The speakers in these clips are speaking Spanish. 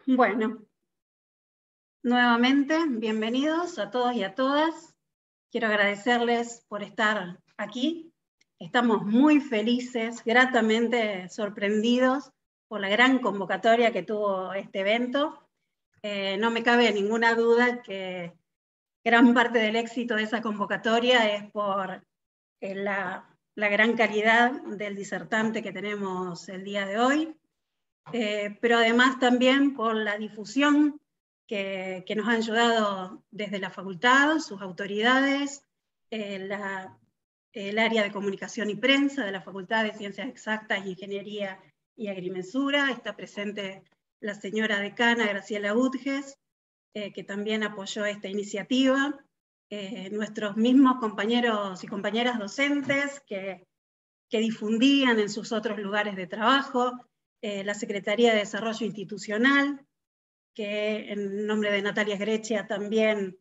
Bueno, nuevamente, bienvenidos a todos y a todas. Quiero agradecerles por estar aquí. Estamos muy felices, gratamente sorprendidos por la gran convocatoria que tuvo este evento. No me cabe ninguna duda que gran parte del éxito de esa convocatoria es por la gran calidad del disertante que tenemos el día de hoy. Pero además también por la difusión que nos han ayudado desde la facultad, sus autoridades, el área de comunicación y prensa de la Facultad de Ciencias Exactas, Ingeniería y Agrimensura. Está presente la señora decana Graciela Utges, que también apoyó esta iniciativa. Nuestros mismos compañeros y compañeras docentes que difundían en sus otros lugares de trabajo, la Secretaría de Desarrollo Institucional, que en nombre de Natalia Grecia también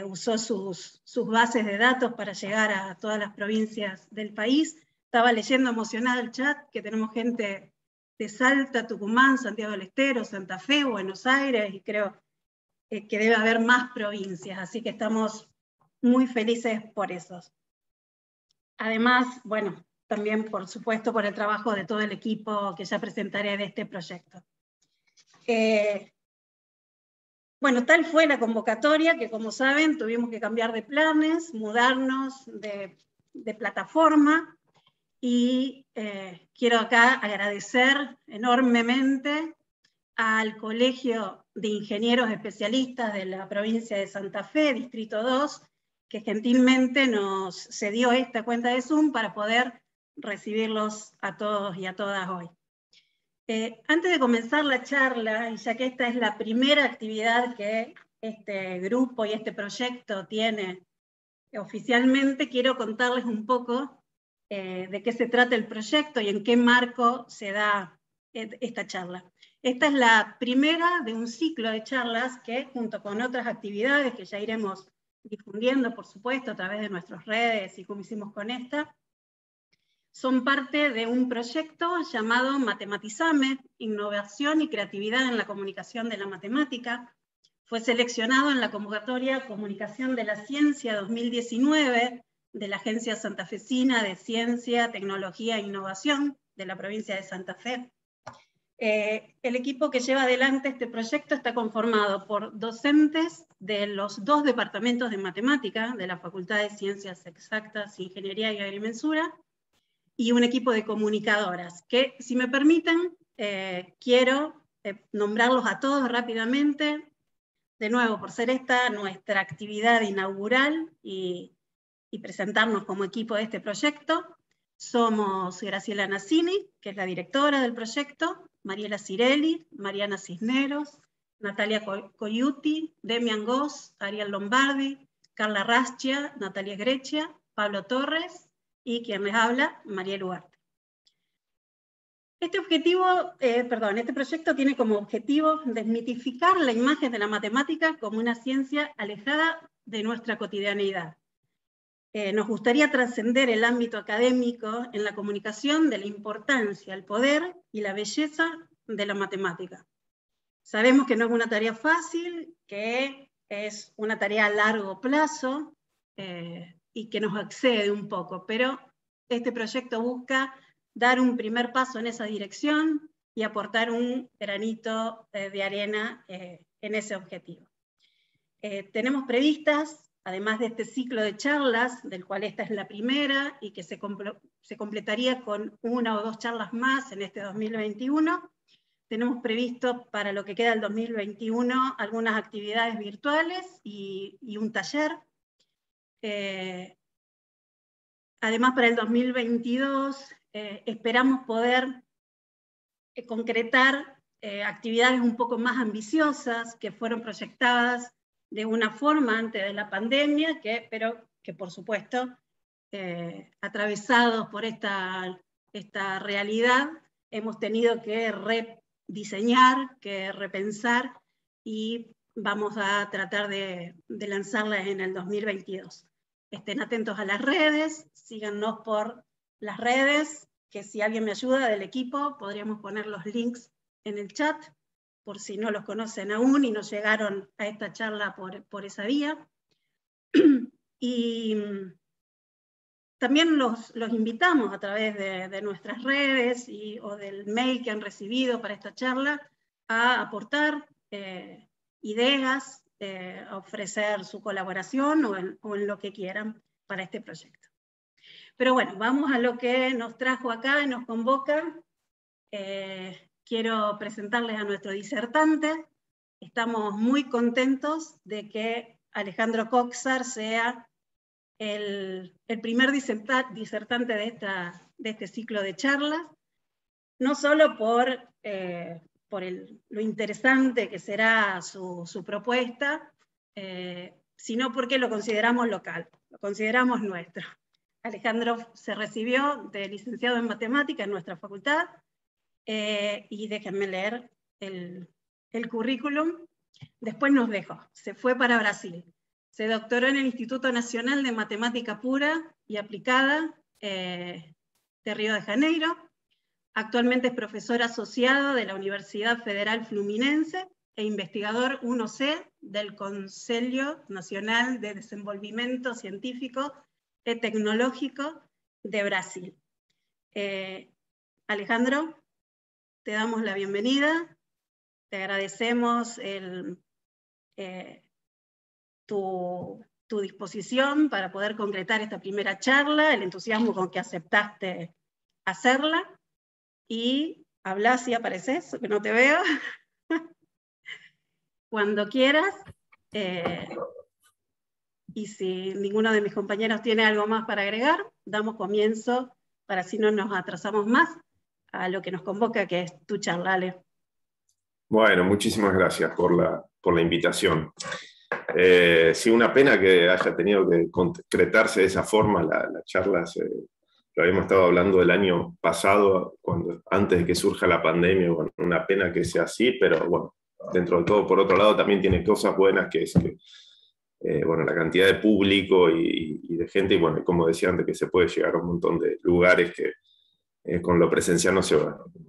usó sus bases de datos para llegar a todas las provincias del país. Estaba leyendo emocionada el chat, que tenemos gente de Salta, Tucumán, Santiago del Estero, Santa Fe, Buenos Aires, y creo que debe haber más provincias, así que estamos muy felices por eso. Además, bueno, también por supuesto por el trabajo de todo el equipo que ya presentaré de este proyecto. Bueno, tal fue la convocatoria que, como saben, tuvimos que cambiar de planes, mudarnos de plataforma, y quiero acá agradecer enormemente al Colegio de Ingenieros Especialistas de la provincia de Santa Fe, Distrito 2, que gentilmente nos cedió esta cuenta de Zoom para poder recibirlos a todos y a todas hoy. Antes de comenzar la charla, y ya que esta es la primera actividad que este grupo y este proyecto tiene oficialmente, quiero contarles un poco de qué se trata el proyecto y en qué marco se da esta charla. Esta es la primera de un ciclo de charlas que, junto con otras actividades que ya iremos difundiendo, por supuesto, a través de nuestras redes y como hicimos con esta, son parte de un proyecto llamado Matematizame, Innovación y Creatividad en la Comunicación de la Matemática. Fue seleccionado en la convocatoria Comunicación de la Ciencia 2019 de la Agencia Santafesina de Ciencia, Tecnología e Innovación de la provincia de Santa Fe. El equipo que lleva adelante este proyecto está conformado por docentes de los 2 departamentos de matemática de la Facultad de Ciencias Exactas, Ingeniería y Agrimensura, y un equipo de comunicadoras, que, si me permiten, quiero nombrarlos a todos rápidamente, de nuevo, por ser esta nuestra actividad inaugural y presentarnos como equipo de este proyecto. Somos Graciela Nassini, que es la directora del proyecto, Mariela Cirelli, Mariana Cisneros, Natalia Coyuti, Demian Goss, Ariel Lombardi, Carla Raschia, Natalia Grecia, Pablo Torres, y quien les habla, Mariel Ugarte. Este proyecto tiene como objetivo desmitificar la imagen de la matemática como una ciencia alejada de nuestra cotidianeidad. Nos gustaría trascender el ámbito académico en la comunicación de la importancia, el poder y la belleza de la matemática. Sabemos que no es una tarea fácil, que es una tarea a largo plazo y que nos excede un poco, pero este proyecto busca dar un primer paso en esa dirección y aportar un granito de arena en ese objetivo. Tenemos previstas, además de este ciclo de charlas, del cual esta es la primera y que se completaría con 1 o 2 charlas más en este 2021, tenemos previsto para lo que queda del 2021 algunas actividades virtuales y un taller. Además, para el 2022 esperamos poder concretar actividades un poco más ambiciosas que fueron proyectadas de una forma antes de la pandemia, pero que por supuesto, atravesados por esta realidad, hemos tenido que rediseñar, que repensar, y vamos a tratar de lanzarlas en el 2022. Estén atentos a las redes, síganos por las redes, que si alguien me ayuda del equipo, podríamos poner los links en el chat por si no los conocen aún y no llegaron a esta charla por esa vía. Y también los invitamos a través de nuestras redes o del mail que han recibido para esta charla a aportar ideas, a ofrecer su colaboración o en lo que quieran para este proyecto. Pero bueno, vamos a lo que nos trajo acá y nos convoca. Quiero presentarles a nuestro disertante. Estamos muy contentos de que Alejandro Cózar sea el primer disertante de este ciclo de charlas, no solo por lo interesante que será su propuesta, sino porque lo consideramos local, lo consideramos nuestro. Alejandro se recibió de licenciado en matemática en nuestra facultad, y déjenme leer el currículum. Después nos dejó, se fue para Brasil. Se doctoró en el Instituto Nacional de Matemática Pura y Aplicada de Río de Janeiro. Actualmente es profesor asociado de la Universidad Federal Fluminense e investigador 1C del Conselho Nacional de Desenvolvimento Científico y Tecnológico de Brasil. Alejandro, te damos la bienvenida, te agradecemos tu disposición para poder concretar esta primera charla, el entusiasmo con que aceptaste hacerla, y habla si apareces, que no te veo, cuando quieras, y si ninguno de mis compañeros tiene algo más para agregar, damos comienzo, para así no nos atrasamos más, a lo que nos convoca, que es tu charla, Ale. Bueno, muchísimas gracias por la invitación. Sí, una pena que haya tenido que concretarse de esa forma la charla. Lo habíamos estado hablando el año pasado, antes de que surja la pandemia. Bueno, una pena que sea así, pero bueno, dentro de todo, por otro lado, también tiene cosas buenas, que es que bueno, la cantidad de público y de gente, y bueno, como decía antes, que se puede llegar a un montón de lugares que con lo presencial no se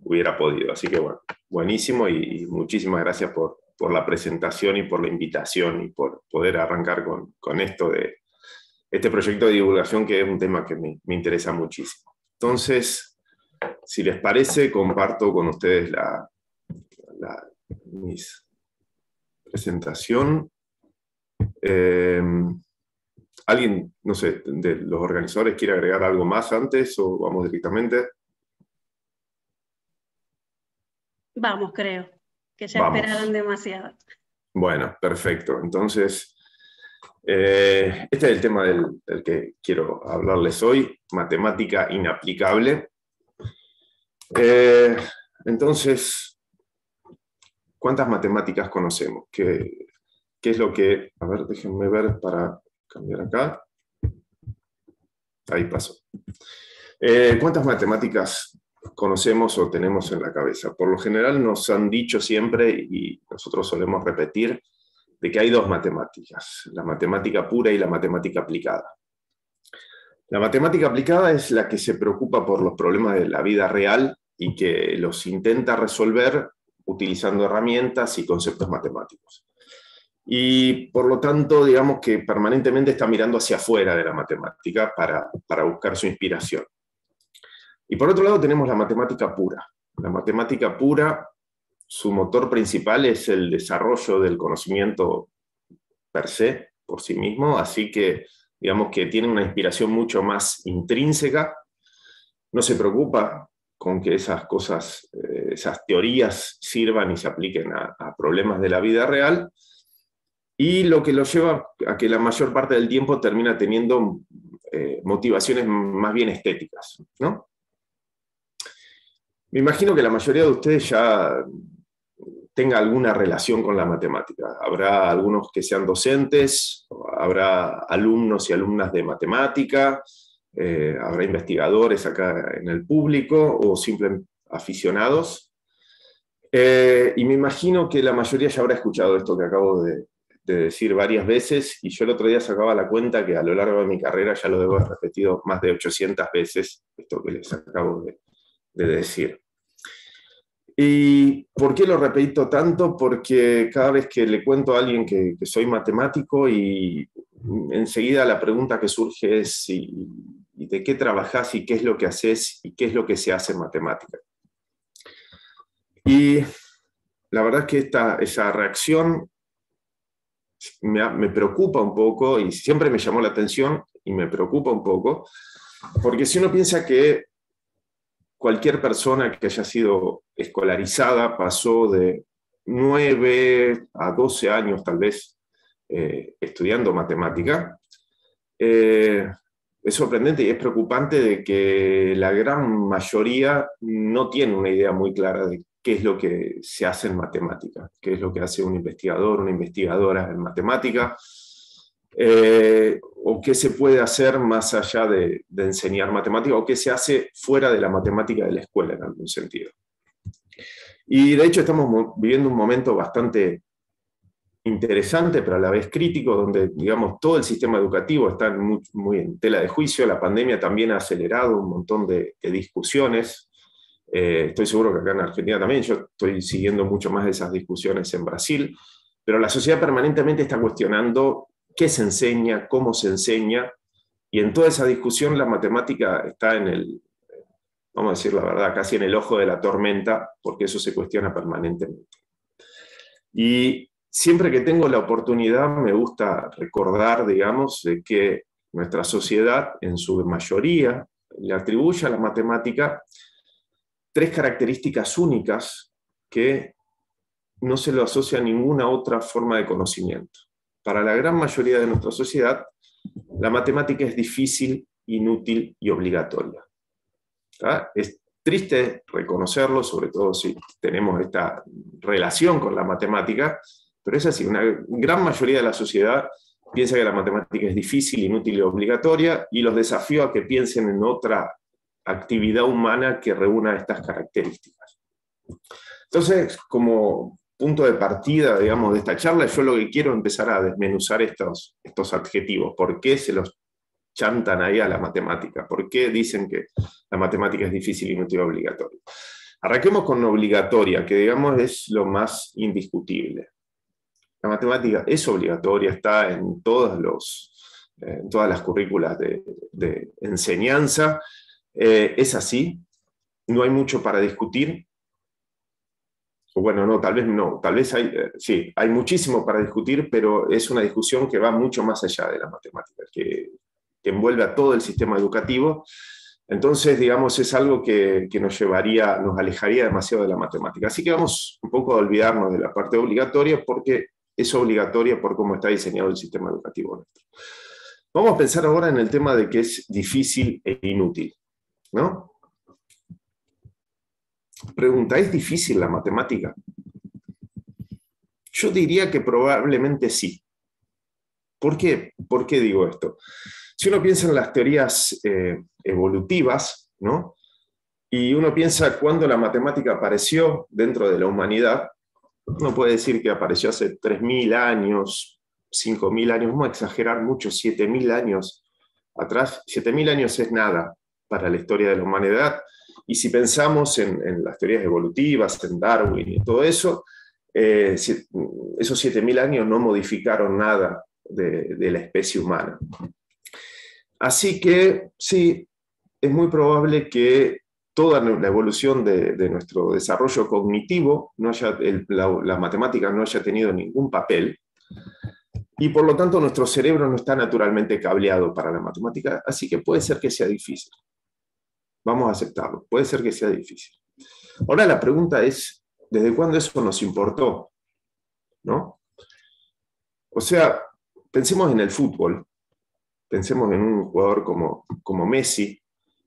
hubiera podido. Así que bueno, buenísimo, y muchísimas gracias por la presentación y por la invitación y por poder arrancar con esto de este proyecto de divulgación, que es un tema que me interesa muchísimo. Entonces, si les parece, comparto con ustedes mi presentación. ¿Alguien, no sé, de los organizadores quiere agregar algo más antes o vamos directamente? Vamos, creo, que ya esperaron demasiado. Bueno, perfecto. Entonces, este es el tema del que quiero hablarles hoy, matemática inaplicable. Entonces, ¿cuántas matemáticas conocemos? ¿Qué es lo que...? A ver, déjenme ver para cambiar acá. Ahí pasó. ¿Cuántas matemáticas conocemos o tenemos en la cabeza? Por lo general nos han dicho siempre, y nosotros solemos repetir, de que hay dos matemáticas, la matemática pura y la matemática aplicada. La matemática aplicada es la que se preocupa por los problemas de la vida real y que los intenta resolver utilizando herramientas y conceptos matemáticos. Y por lo tanto, digamos que permanentemente está mirando hacia afuera de la matemática para buscar su inspiración. Y por otro lado tenemos la matemática pura. La matemática pura, su motor principal es el desarrollo del conocimiento per se, por sí mismo, así que digamos que tiene una inspiración mucho más intrínseca, no se preocupa con que esas cosas, esas teorías sirvan y se apliquen a problemas de la vida real, y lo que lo lleva a que la mayor parte del tiempo termina teniendo motivaciones más bien estéticas, ¿no? Me imagino que la mayoría de ustedes ya tenga alguna relación con la matemática. Habrá algunos que sean docentes, habrá alumnos y alumnas de matemática, habrá investigadores acá en el público o simples aficionados. Y me imagino que la mayoría ya habrá escuchado esto que acabo de decir varias veces, y yo el otro día sacaba la cuenta que a lo largo de mi carrera ya lo debo haber repetido más de 800 veces, esto que les acabo de decir. ¿Y por qué lo repito tanto? Porque cada vez que le cuento a alguien que soy matemático y enseguida la pregunta que surge es ¿y de qué trabajás y qué es lo que haces y qué es lo que se hace en matemática? Y la verdad es que esa reacción me preocupa un poco y siempre me llamó la atención y me preocupa un poco, porque si uno piensa que cualquier persona que haya sido escolarizada pasó de 9 a 12 años tal vez estudiando matemática, es sorprendente y es preocupante de que la gran mayoría no tiene una idea muy clara de qué es lo que se hace en matemática, qué es lo que hace un investigador, una investigadora en matemática, o qué se puede hacer más allá de enseñar matemática, o qué se hace fuera de la matemática de la escuela en algún sentido. Y de hecho estamos viviendo un momento bastante interesante, pero a la vez crítico, donde, digamos, todo el sistema educativo está muy en tela de juicio. La pandemia también ha acelerado un montón de discusiones. Estoy seguro que acá en Argentina también, yo estoy siguiendo mucho más de esas discusiones en Brasil, pero la sociedad permanentemente está cuestionando qué se enseña, cómo se enseña, y en toda esa discusión la matemática está vamos a decir la verdad, casi en el ojo de la tormenta, porque eso se cuestiona permanentemente. Y siempre que tengo la oportunidad me gusta recordar, digamos, de que nuestra sociedad, en su mayoría, le atribuye a la matemática 3 características únicas que no se lo asocia a ninguna otra forma de conocimiento. Para la gran mayoría de nuestra sociedad, la matemática es difícil, inútil y obligatoria. ¿Tá? Es triste reconocerlo, sobre todo si tenemos esta relación con la matemática, pero es así, una gran mayoría de la sociedad piensa que la matemática es difícil, inútil y obligatoria, y los desafío a que piensen en otra actividad humana que reúna estas características. Entonces, como punto de partida, digamos, de esta charla, yo lo que quiero empezar a desmenuzar estos adjetivos. ¿Por qué se los chantan ahí a la matemática? ¿Por qué dicen que la matemática es difícil, inútil y obligatoria? Arranquemos con obligatoria, que digamos es lo más indiscutible. La matemática es obligatoria, está en todas las currículas de enseñanza. Es así, no hay mucho para discutir. O bueno, no, tal vez sí, hay muchísimo para discutir, pero es una discusión que va mucho más allá de la matemática, que envuelve a todo el sistema educativo. Entonces, digamos, es algo que nos alejaría demasiado de la matemática. Así que vamos un poco a olvidarnos de la parte obligatoria, porque es obligatoria por cómo está diseñado el sistema educativo nuestro. Vamos a pensar ahora en el tema de que es difícil e inútil, ¿no? Pregunta, ¿es difícil la matemática? Yo diría que probablemente sí. ¿Por qué? ¿Por qué digo esto? Si uno piensa en las teorías evolutivas, ¿no? Y uno piensa cuándo la matemática apareció dentro de la humanidad, uno puede decir que apareció hace 3.000 años, 5.000 años, vamos a exagerar mucho, 7.000 años atrás. 7.000 años es nada para la historia de la humanidad. Y si pensamos en las teorías evolutivas, en Darwin y todo eso, esos 7.000 años no modificaron nada de la especie humana. Así que sí, es muy probable que toda la evolución de nuestro desarrollo cognitivo, la matemática no haya tenido ningún papel, y por lo tanto nuestro cerebro no está naturalmente cableado para la matemática, así que puede ser que sea difícil. Vamos a aceptarlo, puede ser que sea difícil. Ahora la pregunta es, ¿desde cuándo eso nos importó? ¿No? O sea, pensemos en el fútbol, pensemos en un jugador como Messi,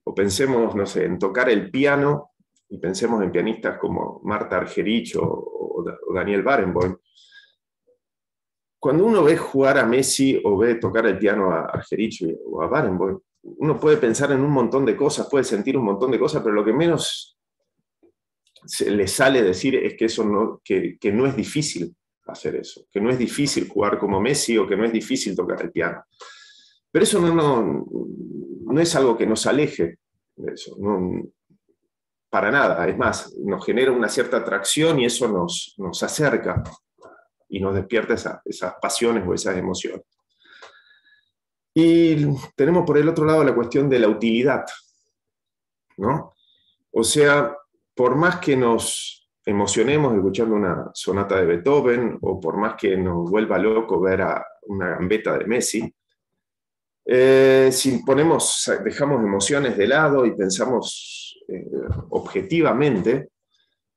o pensemos, no sé, en tocar el piano, y pensemos en pianistas como Marta Argerich o Daniel Barenboim. Cuando uno ve jugar a Messi o ve tocar el piano a Argerich o a Barenboim, uno puede pensar en un montón de cosas, puede sentir un montón de cosas, pero lo que menos le sale decir es que que no es difícil hacer eso, que no es difícil jugar como Messi o que no es difícil tocar el piano. Pero eso no es algo que nos aleje de eso. para nada, es más, nos genera una cierta atracción y eso nos acerca y nos despierta esas pasiones o esas emociones. Y tenemos por el otro lado la cuestión de la utilidad, ¿no? O sea, por más que nos emocionemos escuchando una sonata de Beethoven, o por más que nos vuelva loco ver a una gambeta de Messi, si dejamos emociones de lado y pensamos objetivamente,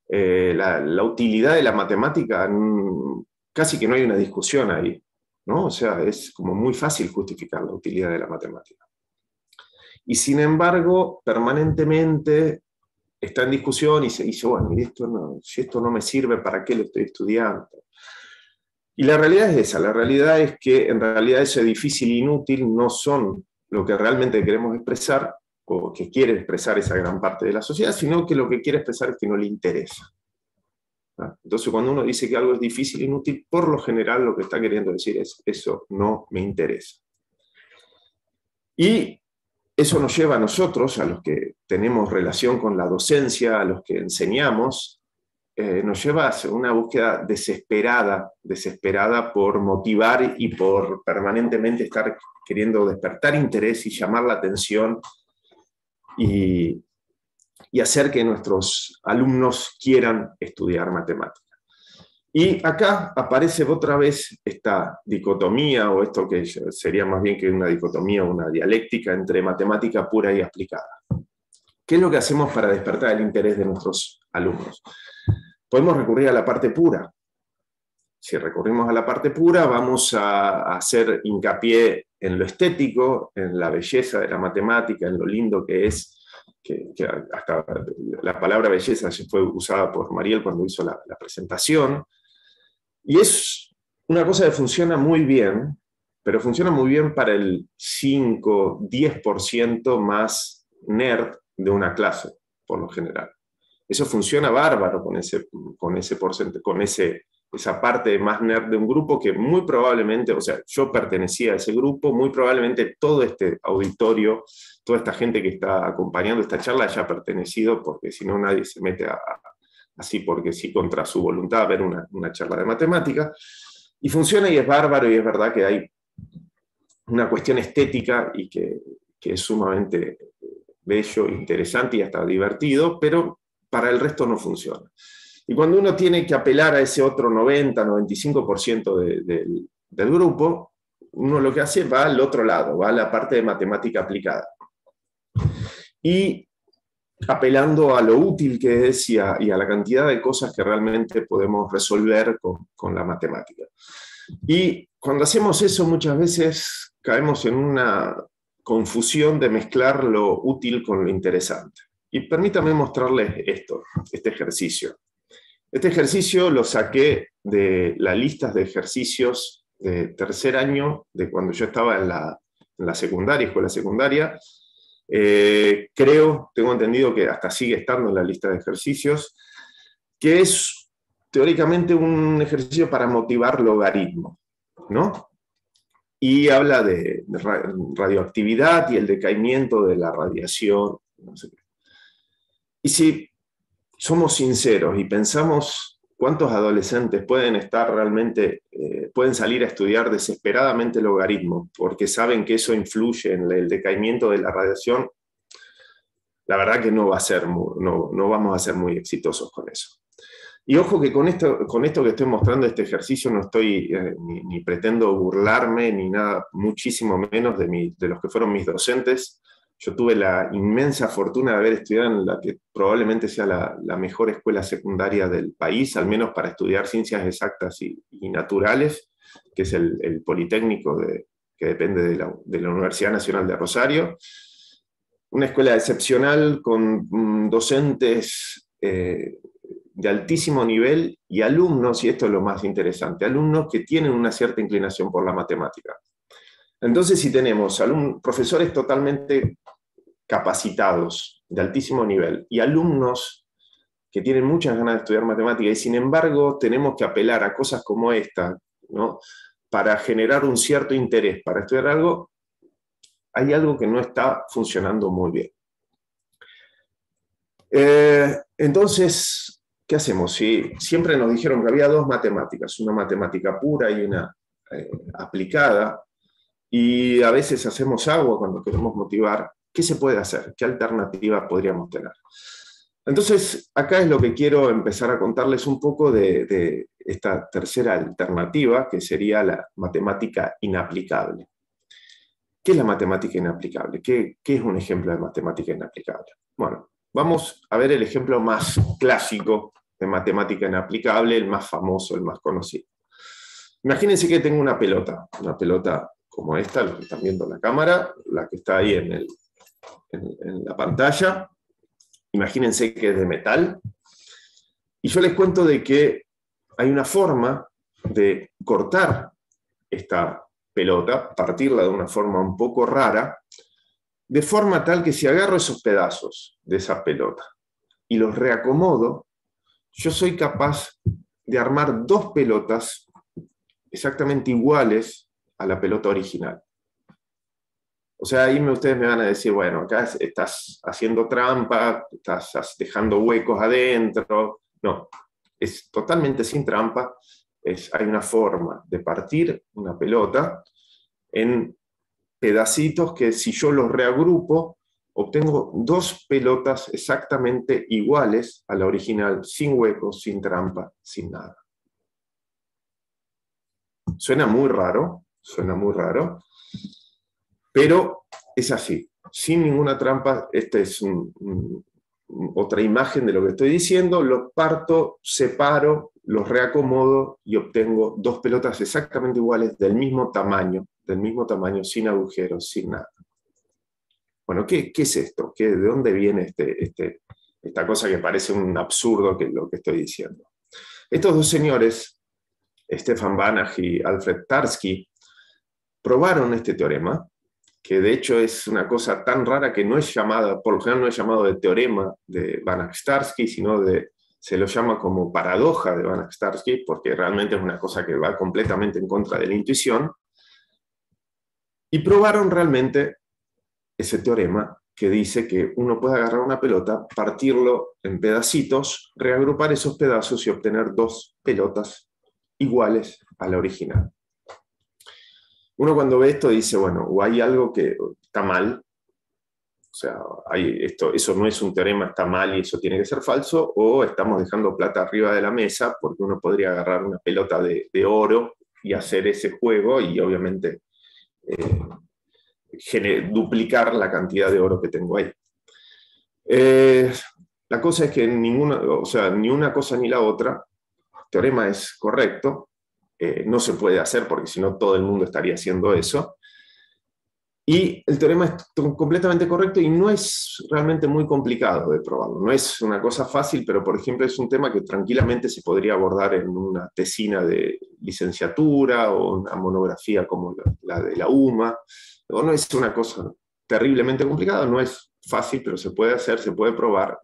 la utilidad de la matemática, casi que no hay una discusión ahí, ¿no? O sea, es como muy fácil justificar la utilidad de la matemática. Y sin embargo, permanentemente está en discusión y se dice, bueno, si esto no me sirve, ¿para qué lo estoy estudiando? Y la realidad es esa, la realidad es que en realidad ese difícil e inútil no son lo que realmente queremos expresar, o que quiere expresar esa gran parte de la sociedad, sino que lo que quiere expresar es que no le interesa. Entonces, cuando uno dice que algo es difícil e inútil, por lo general lo que está queriendo decir es, eso no me interesa. Y eso nos lleva a nosotros, a los que tenemos relación con la docencia, a los que enseñamos, nos lleva a una búsqueda desesperada por motivar y por permanentemente estar queriendo despertar interés y llamar la atención y hacer que nuestros alumnos quieran estudiar matemáticas. Y acá aparece otra vez esta dicotomía, o esto que sería más bien que una dicotomía, una dialéctica entre matemática pura y aplicada. ¿Qué es lo que hacemos para despertar el interés de nuestros alumnos? Podemos recurrir a la parte pura. Si recurrimos a la parte pura, vamos a hacer hincapié en lo estético, en la belleza de la matemática, en lo lindo que es, que hasta la palabra belleza fue usada por Mariel cuando hizo la presentación. Y es una cosa que funciona muy bien, pero funciona muy bien para el 5-10% más nerd de una clase, por lo general. Eso funciona bárbaro con esa parte más nerd de un grupo que muy probablemente, o sea, yo pertenecía a ese grupo, muy probablemente todo este auditorio, toda esta gente que está acompañando esta charla haya pertenecido, porque si no nadie se mete así porque sí contra su voluntad a ver una charla de matemática. Y funciona y es bárbaro y es verdad que hay una cuestión estética y que es sumamente bello, interesante y hasta divertido, pero para el resto no funciona. Y cuando uno tiene que apelar a ese otro 90-95% del grupo, uno lo que hace va al otro lado, va a la parte de matemática aplicada. Y apelando a lo útil que es y a la cantidad de cosas que realmente podemos resolver con la matemática. Y cuando hacemos eso muchas veces caemos en una confusión de mezclar lo útil con lo interesante. Y permítanme mostrarles este ejercicio. Este ejercicio lo saqué de las listas de ejercicios de tercer año, de cuando yo estaba en la secundaria, escuela secundaria. Tengo entendido que hasta sigue estando en la lista de ejercicios, que es teóricamente un ejercicio para motivar logaritmo, ¿no? Y habla de radioactividad y el decaimiento de la radiación, no sé qué. Y si somos sinceros y pensamos cuántos adolescentes pueden salir a estudiar desesperadamente logaritmos porque saben que eso influye en el decaimiento de la radiación, la verdad que no vamos a ser muy exitosos con eso. Y ojo que con esto que estoy mostrando, este ejercicio, no estoy ni pretendo burlarme ni nada, muchísimo menos de los que fueron mis docentes. Yo tuve la inmensa fortuna de haber estudiado en la que probablemente sea la mejor escuela secundaria del país, al menos para estudiar ciencias exactas y naturales, que es el Politécnico que depende de la Universidad Nacional de Rosario. Una escuela excepcional con docentes de altísimo nivel y alumnos, y esto es lo más interesante, alumnos que tienen una cierta inclinación por la matemática. Entonces, si tenemos profesores totalmente capacitados, de altísimo nivel, y alumnos que tienen muchas ganas de estudiar matemática, y sin embargo tenemos que apelar a cosas como esta, ¿no? Para generar un cierto interés para estudiar algo, hay algo que no está funcionando muy bien. Entonces, ¿qué hacemos? Si siempre nos dijeron que había dos matemáticas, una matemática pura y una aplicada, y a veces hacemos agua cuando queremos motivar. ¿Qué se puede hacer? ¿Qué alternativa podríamos tener? Entonces, acá es lo que quiero empezar a contarles un poco de esta tercera alternativa, que sería la matemática inaplicable. ¿Qué es la matemática inaplicable? ¿Qué es un ejemplo de matemática inaplicable? Bueno, vamos a ver el ejemplo más clásico de matemática inaplicable, el más famoso, el más conocido. Imagínense que tengo una pelota como esta, lo que están viendo en la cámara, la que está ahí en la pantalla. Imagínense que es de metal, y yo les cuento de que hay una forma de cortar esta pelota, partirla de una forma un poco rara, de forma tal que si agarro esos pedazos de esa pelota y los reacomodo, yo soy capaz de armar dos pelotas exactamente iguales a la pelota original. O sea, ahí ustedes me van a decir, bueno, acá estás haciendo trampa, estás dejando huecos adentro. No, es totalmente sin trampa. Hay una forma de partir una pelota en pedacitos que si yo los reagrupo, obtengo dos pelotas exactamente iguales a la original, sin huecos, sin trampa, sin nada. Suena muy raro, pero es así, sin ninguna trampa. Esta es otra imagen de lo que estoy diciendo. Los parto, separo, los reacomodo y obtengo dos pelotas exactamente iguales, del mismo tamaño, sin agujeros, sin nada. Bueno, ¿qué es esto? ¿De dónde viene esta cosa que parece un absurdo, que es lo que estoy diciendo? Estos dos señores, Stefan Banach y Alfred Tarski, probaron este teorema, que de hecho es una cosa tan rara que no es llamada, por lo general no es llamado de teorema de Banach-Tarski, sino se lo llama como paradoja de Banach-Tarski, porque realmente es una cosa que va completamente en contra de la intuición. Y probaron realmente ese teorema que dice que uno puede agarrar una pelota, partirlo en pedacitos, reagrupar esos pedazos y obtener dos pelotas iguales a la original. Uno cuando ve esto dice, bueno, o hay algo que está mal, o sea, eso no es un teorema, está mal y eso tiene que ser falso, o estamos dejando plata arriba de la mesa, porque uno podría agarrar una pelota de oro y hacer ese juego y obviamente duplicar la cantidad de oro que tengo ahí. La cosa es que ni una cosa ni la otra, el teorema es correcto, no se puede hacer porque si no todo el mundo estaría haciendo eso. Y el teorema es completamente correcto y no es realmente muy complicado de probarlo. No es una cosa fácil, pero por ejemplo es un tema que tranquilamente se podría abordar en una tesina de licenciatura o una monografía como la de la UMA. No es una cosa terriblemente complicada, no es fácil, pero se puede hacer, se puede probar.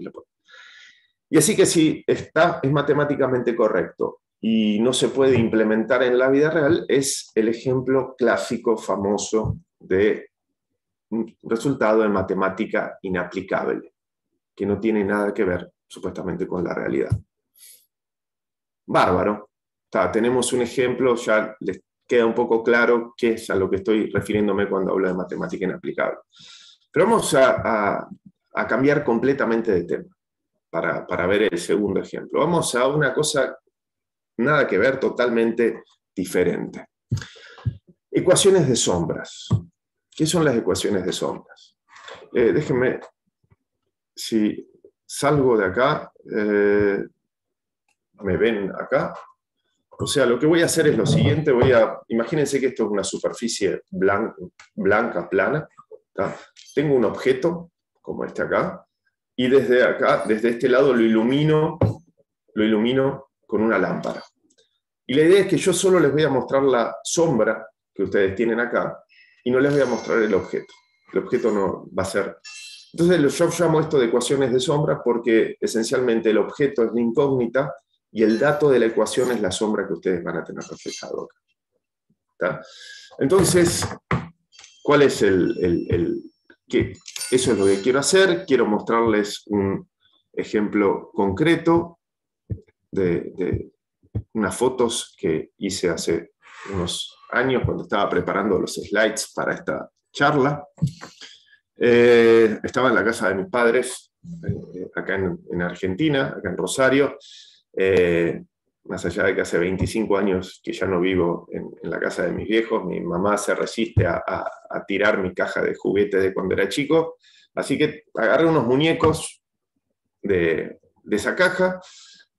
Y así que si es matemáticamente correcto y no se puede implementar en la vida real, es el ejemplo clásico, famoso, de un resultado de matemática inaplicable, que no tiene nada que ver, supuestamente, con la realidad. Bárbaro. Tenemos un ejemplo, ya les queda un poco claro qué es a lo que estoy refiriéndome cuando hablo de matemática inaplicable. Pero vamos a cambiar completamente de tema para ver el segundo ejemplo. Vamos a una cosa nada que ver, totalmente diferente. Ecuaciones de sombras. ¿Qué son las ecuaciones de sombras? Déjenme, si salgo de acá, ¿me ven acá? O sea, lo que voy a hacer es lo siguiente, imagínense que esto es una superficie blanca, plana. Tengo un objeto, como este acá, y desde acá, desde este lado, lo ilumino con una lámpara. Y la idea es que yo solo les voy a mostrar la sombra que ustedes tienen acá, y no les voy a mostrar el objeto. El objeto no va a ser... Entonces yo llamo esto de ecuaciones de sombra porque esencialmente el objeto es la incógnita y el dato de la ecuación es la sombra que ustedes van a tener reflejado acá. ¿Está? Entonces, ¿cuál es eso es lo que quiero hacer. Quiero mostrarles un ejemplo concreto de unas fotos que hice hace unos años cuando estaba preparando los slides para esta charla. Estaba en la casa de mis padres, acá en Argentina, acá en Rosario, más allá de que hace 25 años que ya no vivo en la casa de mis viejos. Mi mamá se resiste a tirar mi caja de juguetes de cuando era chico, así que agarré unos muñecos de esa caja,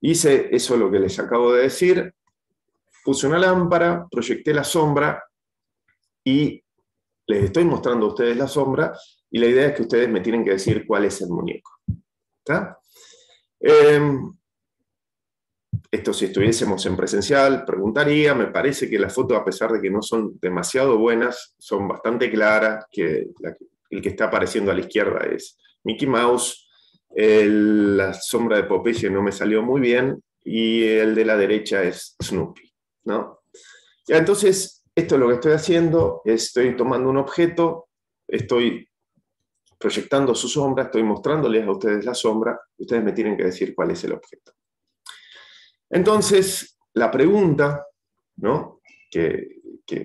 hice eso lo que les acabo de decir, puse una lámpara, proyecté la sombra y les estoy mostrando a ustedes la sombra, y la idea es que ustedes me tienen que decir cuál es el muñeco. ¿Está? Esto, si estuviésemos en presencial, preguntaría. Me parece que las fotos, a pesar de que no son demasiado buenas, son bastante claras, que el que está apareciendo a la izquierda es Mickey Mouse, la sombra de Popeye no me salió muy bien, y el de la derecha es Snoopy, ¿no? Ya, entonces, esto es lo que estoy haciendo, estoy tomando un objeto, estoy proyectando su sombra, estoy mostrándoles a ustedes la sombra, y ustedes me tienen que decir cuál es el objeto. Entonces, la pregunta, ¿no?, que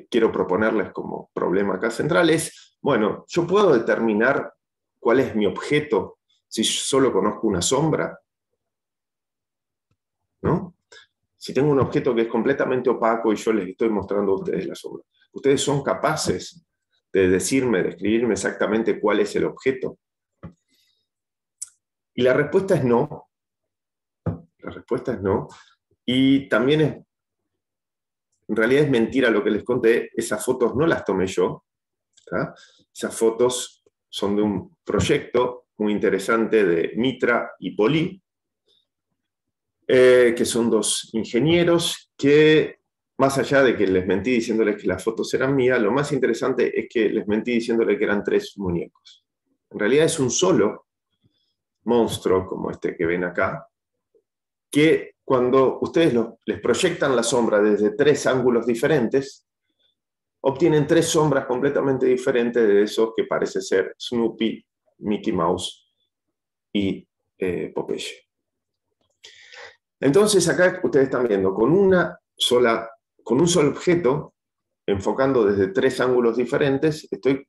quiero proponerles como problema acá central es, bueno, ¿yo puedo determinar cuál es mi objeto si solo conozco una sombra? ¿No? Si tengo un objeto que es completamente opaco y yo les estoy mostrando a ustedes la sombra, ¿ustedes son capaces de decirme, de describirme exactamente cuál es el objeto? Y la respuesta es no. La respuesta es no. Y también en realidad es mentira lo que les conté. Esas fotos no las tomé yo, ¿tá? Esas fotos son de un proyecto muy interesante de Mitra y Poli, que son dos ingenieros que, más allá de que les mentí diciéndoles que las fotos eran mías, lo más interesante es que les mentí diciéndoles que eran 3 muñecos. En realidad es un solo monstruo, como este que ven acá, que cuando ustedes les proyectan la sombra desde 3 ángulos diferentes, obtienen 3 sombras completamente diferentes de esos que parece ser Snoopy, Mickey Mouse y Popeye. Entonces acá ustedes están viendo con un solo objeto, enfocando desde 3 ángulos diferentes, estoy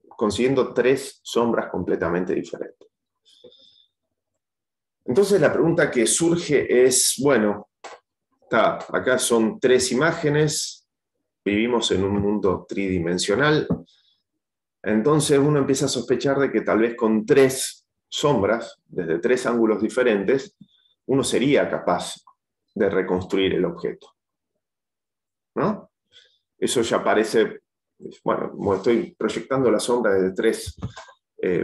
consiguiendo 3 sombras completamente diferentes. Entonces la pregunta que surge es, bueno, acá son 3 imágenes, vivimos en un mundo tridimensional, entonces uno empieza a sospechar de que tal vez con 3 sombras, desde 3 ángulos diferentes, uno sería capaz de reconstruir el objeto, ¿no? Eso ya parece, bueno, como estoy proyectando la sombra desde 3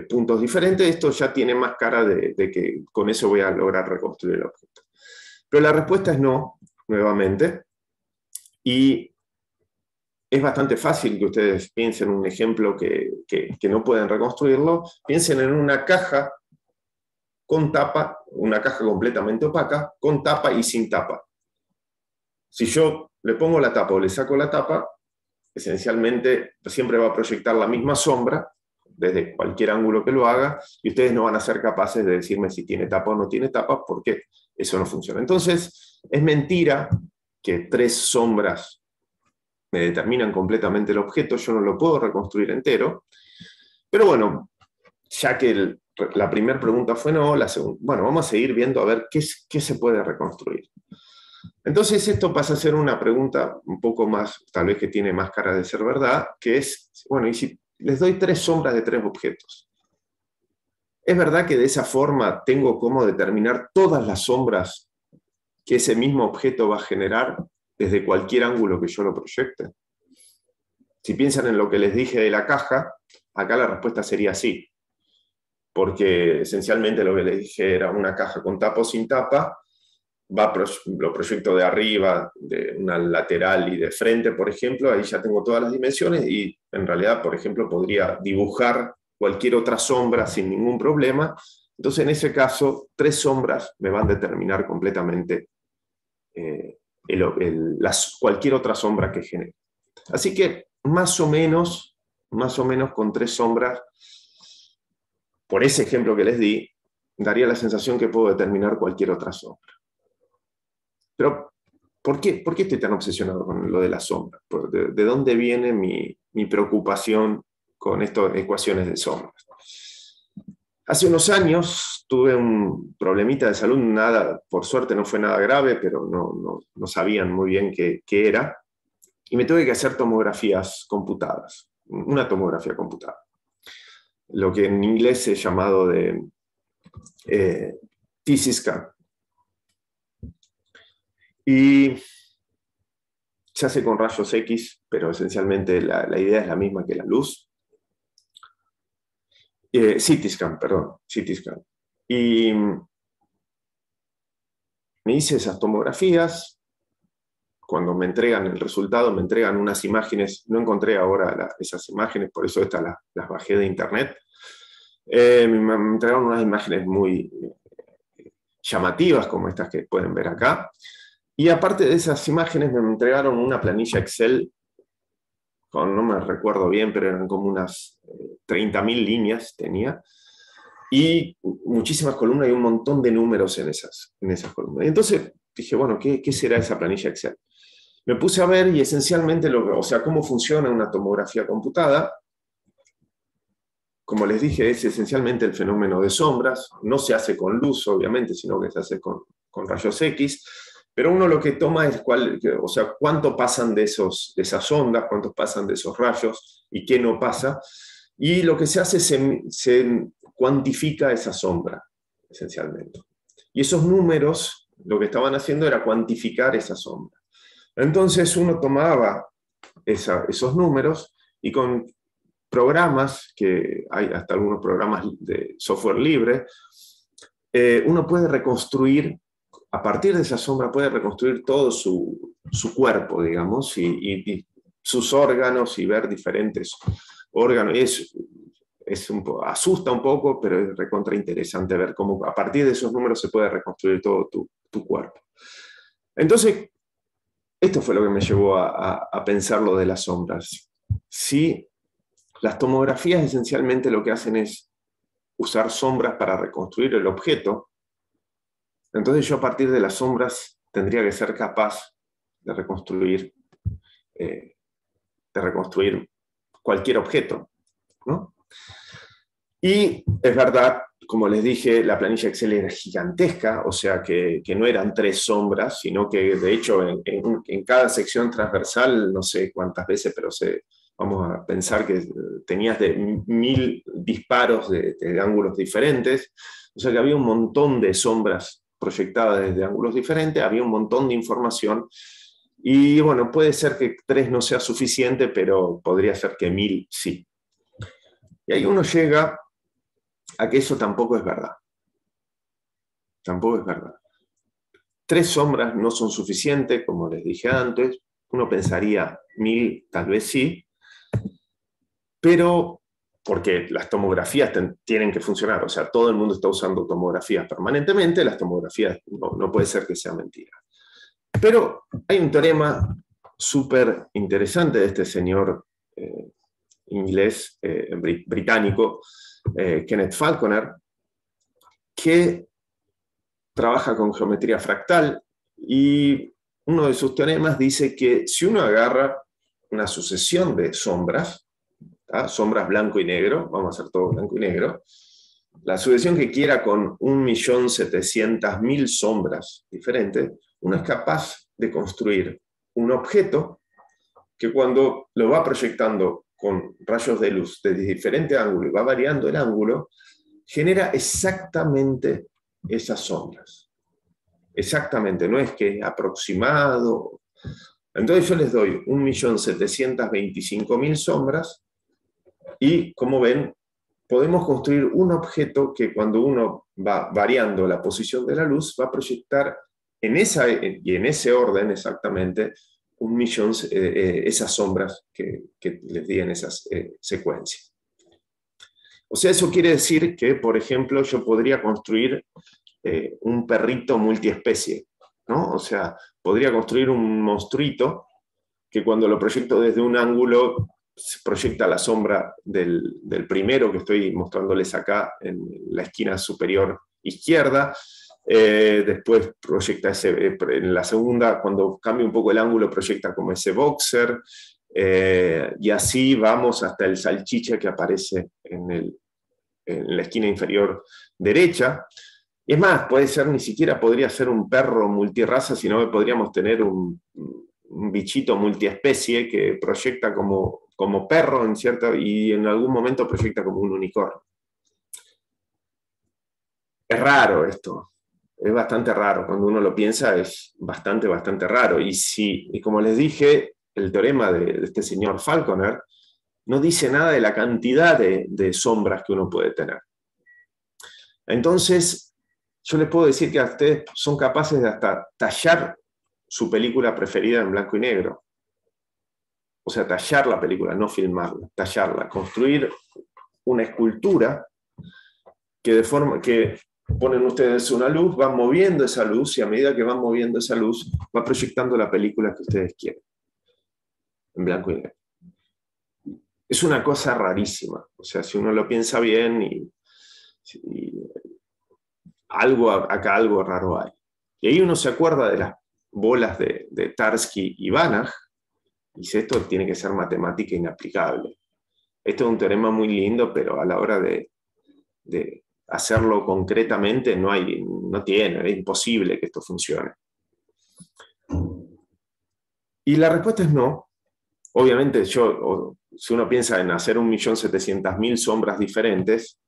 puntos diferentes, esto ya tiene más cara de que con eso voy a lograr reconstruir el objeto. Pero la respuesta es no, nuevamente, y es bastante fácil que ustedes piensen en un ejemplo que no pueden reconstruirlo. Piensen en una caja con tapa, una caja completamente opaca, con tapa y sin tapa. Si yo le pongo la tapa o le saco la tapa, esencialmente siempre va a proyectar la misma sombra, desde cualquier ángulo que lo haga, y ustedes no van a ser capaces de decirme si tiene tapa o no tiene tapa, porque eso no funciona. Entonces, es mentira que 3 sombras me determinan completamente el objeto, yo no lo puedo reconstruir entero, pero bueno, ya que la primera pregunta fue no, la segunda, bueno, vamos a seguir viendo a ver qué se puede reconstruir. Entonces esto pasa a ser una pregunta un poco más, tal vez que tiene más cara de ser verdad, que es, bueno, ¿y si les doy 3 sombras de 3 objetos? ¿Es verdad que de esa forma tengo cómo determinar todas las sombras que ese mismo objeto va a generar desde cualquier ángulo que yo lo proyecte? Si piensan en lo que les dije de la caja, acá la respuesta sería sí, porque esencialmente lo que les dije era una caja con tapa o sin tapa, lo proyecto de arriba, de una lateral y de frente, por ejemplo, ahí ya tengo todas las dimensiones y en realidad, por ejemplo, podría dibujar cualquier otra sombra sin ningún problema. Entonces, en ese caso, 3 sombras me van a determinar completamente cualquier otra sombra que genere. Así que, más o menos con 3 sombras, por ese ejemplo que les di, daría la sensación que puedo determinar cualquier otra sombra. Pero, ¿por qué estoy tan obsesionado con lo de la sombra? ¿De dónde viene mi preocupación con estas ecuaciones de sombras? Hace unos años tuve un problemita de salud, por suerte no fue nada grave, pero no sabían muy bien qué era, y me tuve que hacer tomografías computadas, una tomografía computada, lo que en inglés es llamado de CT scan. Y se hace con rayos X, pero esencialmente la idea es la misma que la luz. CT scan, perdón, CT scan. Y me hice esas tomografías. Cuando me entregan el resultado, me entregan unas imágenes. No encontré ahora esas imágenes, por eso estas las bajé de internet. Me entregaron unas imágenes muy llamativas, como estas que pueden ver acá. Y aparte de esas imágenes, me entregaron una planilla Excel no me recuerdo bien, pero eran como unas 30.000 líneas tenía, y muchísimas columnas y un montón de números en esas columnas. Y entonces dije, bueno, ¿qué será esa planilla Excel? Me puse a ver y esencialmente, cómo funciona una tomografía computada. Como les dije, es esencialmente el fenómeno de sombras. No se hace con luz, obviamente, sino que se hace con rayos X. Pero uno lo que toma es cuánto pasan de esas ondas, cuántos pasan de esos rayos y qué no pasa. Y lo que se hace se cuantifica esa sombra, esencialmente. Y esos números, lo que estaban haciendo era cuantificar esa sombra. Entonces uno tomaba esos números y con programas, que hay hasta algunos programas de software libre, uno puede reconstruir. A partir de esa sombra puede reconstruir todo su cuerpo, digamos, y sus órganos, y ver diferentes órganos. Asusta un poco, pero es recontra interesante ver cómo a partir de esos números se puede reconstruir todo tu cuerpo. Entonces, esto fue lo que me llevó a pensar lo de las sombras. Si las tomografías esencialmente lo que hacen es usar sombras para reconstruir el objeto, entonces yo a partir de las sombras tendría que ser capaz de reconstruir cualquier objeto, ¿no? Y es verdad, como les dije, la planilla Excel era gigantesca, o sea que no eran 3 sombras, sino que de hecho en cada sección transversal, no sé cuántas veces, pero vamos a pensar que tenías de 1000 disparos de ángulos diferentes, o sea que había un montón de sombras proyectada desde ángulos diferentes, había un montón de información, y bueno, puede ser que 3 no sea suficiente, pero podría ser que 1000 sí. Y ahí uno llega a que eso tampoco es verdad. Tampoco es verdad. 3 sombras no son suficientes, como les dije antes. Uno pensaría 1000 tal vez sí, pero porque las tomografías tienen que funcionar, o sea, todo el mundo está usando tomografías permanentemente, las tomografías no puede ser que sea mentira. Pero hay un teorema súper interesante de este señor inglés, británico, Kenneth Falconer, que trabaja con geometría fractal, y uno de sus teoremas dice que si uno agarra una sucesión de sombras, sombras blanco y negro, vamos a hacer todo blanco y negro, la sucesión que quiera con 1.700.000 sombras diferentes, uno es capaz de construir un objeto que cuando lo va proyectando con rayos de luz de diferente ángulo y va variando el ángulo, genera exactamente esas sombras. Exactamente, no es que aproximado. Entonces yo les doy 1.725.000 sombras, y como ven, podemos construir un objeto que cuando uno va variando la posición de la luz, va a proyectar en ese orden exactamente esas sombras que les di en esas secuencias. O sea, eso quiere decir que, por ejemplo, yo podría construir un perrito multiespecie, ¿no? O sea, podría construir un monstruito que cuando lo proyecto desde un ángulo se proyecta la sombra del primero que estoy mostrándoles acá en la esquina superior izquierda. Después proyecta en la segunda, cuando cambia un poco el ángulo, proyecta como ese boxer. Y así vamos hasta el salchicha que aparece en la esquina inferior derecha. Y es más, puede ser, ni siquiera podría ser un perro multirraza, sino que podríamos tener un bichito multiespecie que proyecta como perro y en algún momento proyecta como un unicornio. Es raro esto, es bastante raro. Cuando uno lo piensa es bastante raro. Y como les dije, el teorema de este señor Falconer no dice nada de la cantidad de sombras que uno puede tener. Entonces, yo les puedo decir que a ustedes son capaces de hasta tallar su película preferida en blanco y negro. O sea, tallar la película, no filmarla, tallarla, construir una escultura que ponen ustedes una luz, van moviendo esa luz y a medida que van moviendo esa luz, va proyectando la película que ustedes quieren, en blanco y negro. Es una cosa rarísima, o sea, si uno lo piensa bien acá algo raro hay. Y ahí uno se acuerda de las bolas de Tarski y Banach, y dice, esto tiene que ser matemática inaplicable. Esto es un teorema muy lindo, pero a la hora de hacerlo concretamente es imposible que esto funcione. Y la respuesta es no. Obviamente, si uno piensa en hacer 1.700.000 sombras diferentes,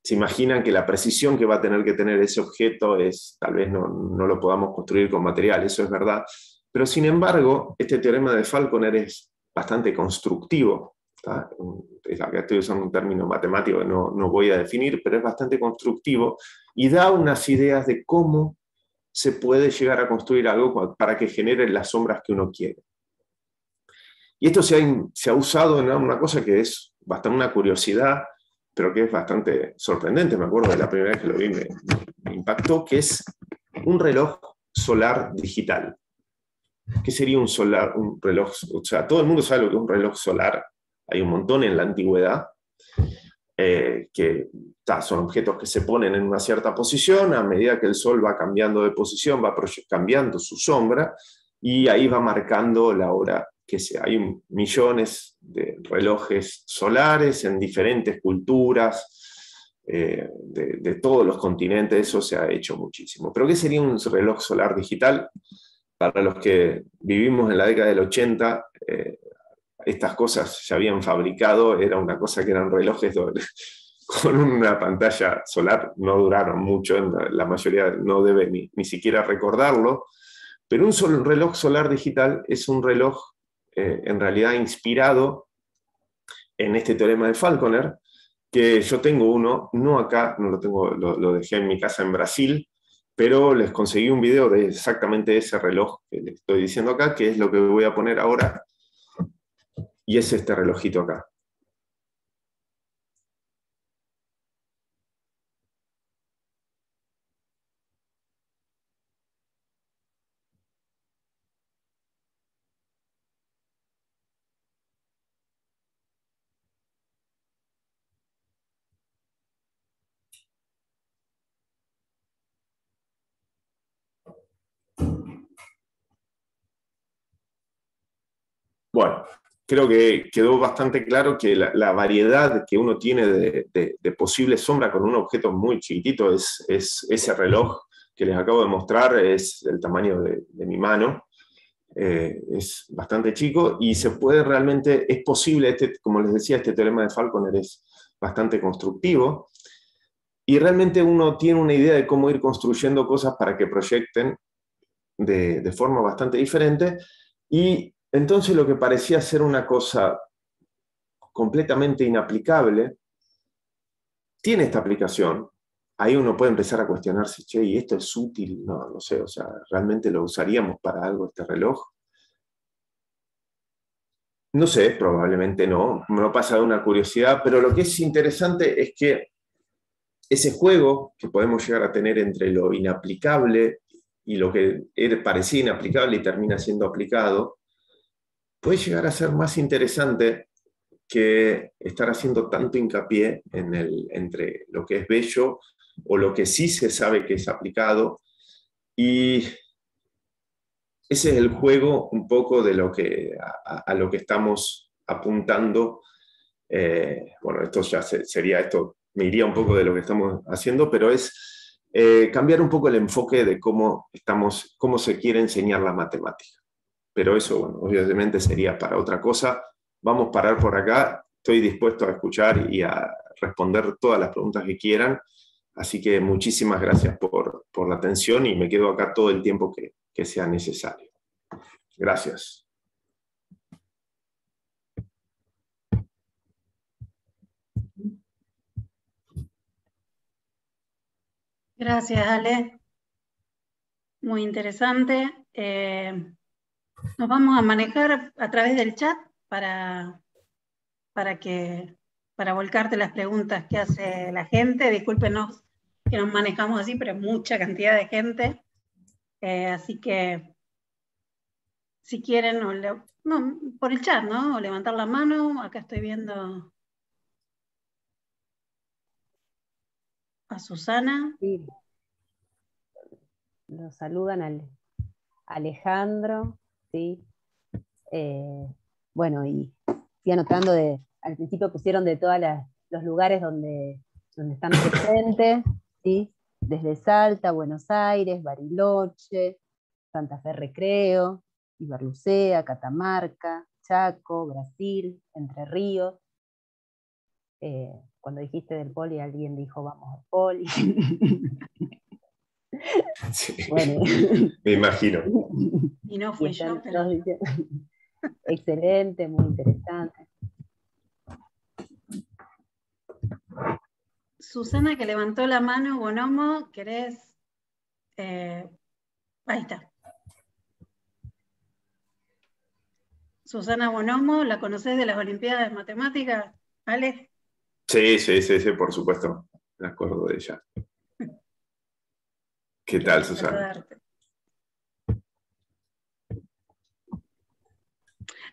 se imaginan que la precisión que va a tener que tener ese objeto tal vez no lo podamos construir con material, eso es verdad. Pero sin embargo, este teorema de Falconer es bastante constructivo. Acá estoy usando un término matemático que no voy a definir, pero es bastante constructivo y da unas ideas de cómo se puede llegar a construir algo para que genere las sombras que uno quiere. Y esto se ha usado en una cosa que es bastante una curiosidad, pero que es bastante sorprendente. Me acuerdo de la primera vez que lo vi, me impactó, que es un reloj solar digital. ¿Qué sería un reloj? O sea, todo el mundo sabe lo que es un reloj solar. Hay un montón en la antigüedad, que son objetos que se ponen en una cierta posición, a medida que el sol va cambiando de posición, va cambiando su sombra, y ahí va marcando la hora que sea. Hay millones de relojes solares en diferentes culturas, de todos los continentes, eso se ha hecho muchísimo. ¿Pero qué sería un reloj solar digital? Para los que vivimos en la década del 80, estas cosas se habían fabricado, era una cosa que eran relojes con una pantalla solar, no duraron mucho, la mayoría no debe ni siquiera recordarlo, pero un reloj solar digital es un reloj en realidad inspirado en este teorema de Falconer, que yo tengo uno, no acá, no lo tengo, lo dejé en mi casa en Brasil, pero les conseguí un video de exactamente ese reloj que les estoy diciendo acá, que es lo que voy a poner ahora, y es este relojito acá. Bueno, creo que quedó bastante claro que la variedad que uno tiene de posibles sombras con un objeto muy chiquitito es ese reloj que les acabo de mostrar, es el tamaño de mi mano, es bastante chico y se puede realmente, es posible, como les decía, este teorema de Falconer es bastante constructivo y realmente uno tiene una idea de cómo ir construyendo cosas para que proyecten de forma bastante diferente. Y entonces lo que parecía ser una cosa completamente inaplicable, tiene esta aplicación. Ahí uno puede empezar a cuestionarse, che, ¿y esto es útil? No sé, o sea, ¿realmente lo usaríamos para algo este reloj? No sé, probablemente no. Me pasa de una curiosidad, pero lo que es interesante es que ese juego que podemos llegar a tener entre lo inaplicable y lo que parecía inaplicable y termina siendo aplicado, puede llegar a ser más interesante que estar haciendo tanto hincapié entre lo que es bello o lo que sí se sabe que es aplicado, y ese es el juego un poco de lo que, a lo que estamos apuntando. Bueno, esto ya sería esto, me iría un poco de lo que estamos haciendo, pero es cambiar un poco el enfoque de cómo se quiere enseñar la matemática. Pero eso, bueno, obviamente sería para otra cosa. Vamos a parar por acá. Estoy dispuesto a escuchar y a responder todas las preguntas que quieran. Así que muchísimas gracias por la atención y me quedo acá todo el tiempo que sea necesario. Gracias. Gracias, Ale. Muy interesante. Nos vamos a manejar a través del chat para volcarte las preguntas que hace la gente. Discúlpenos que nos manejamos así, pero mucha cantidad de gente. Así que, si quieren, por el chat, ¿no? O levantar la mano. Acá estoy viendo a Susana. Sí. Nos saludan al Alejandro, ¿sí? Bueno, y estoy anotando al principio pusieron de todos los lugares donde están presentes, ¿sí? Desde Salta, Buenos Aires, Bariloche, Santa Fe Recreo, Iberlucea, Catamarca, Chaco, Brasil, Entre Ríos. Cuando dijiste del poli, alguien dijo vamos al poli. Sí, bueno. Me imagino. Y no fui yo, pero... Excelente, muy interesante. Susana, que levantó la mano, Bonomo, ¿querés? Ahí está. Susana Bonomo, ¿la conocés de las Olimpiadas de Matemáticas, Ale? Sí, por supuesto. Me acuerdo de ella. ¿Qué tal, Susana?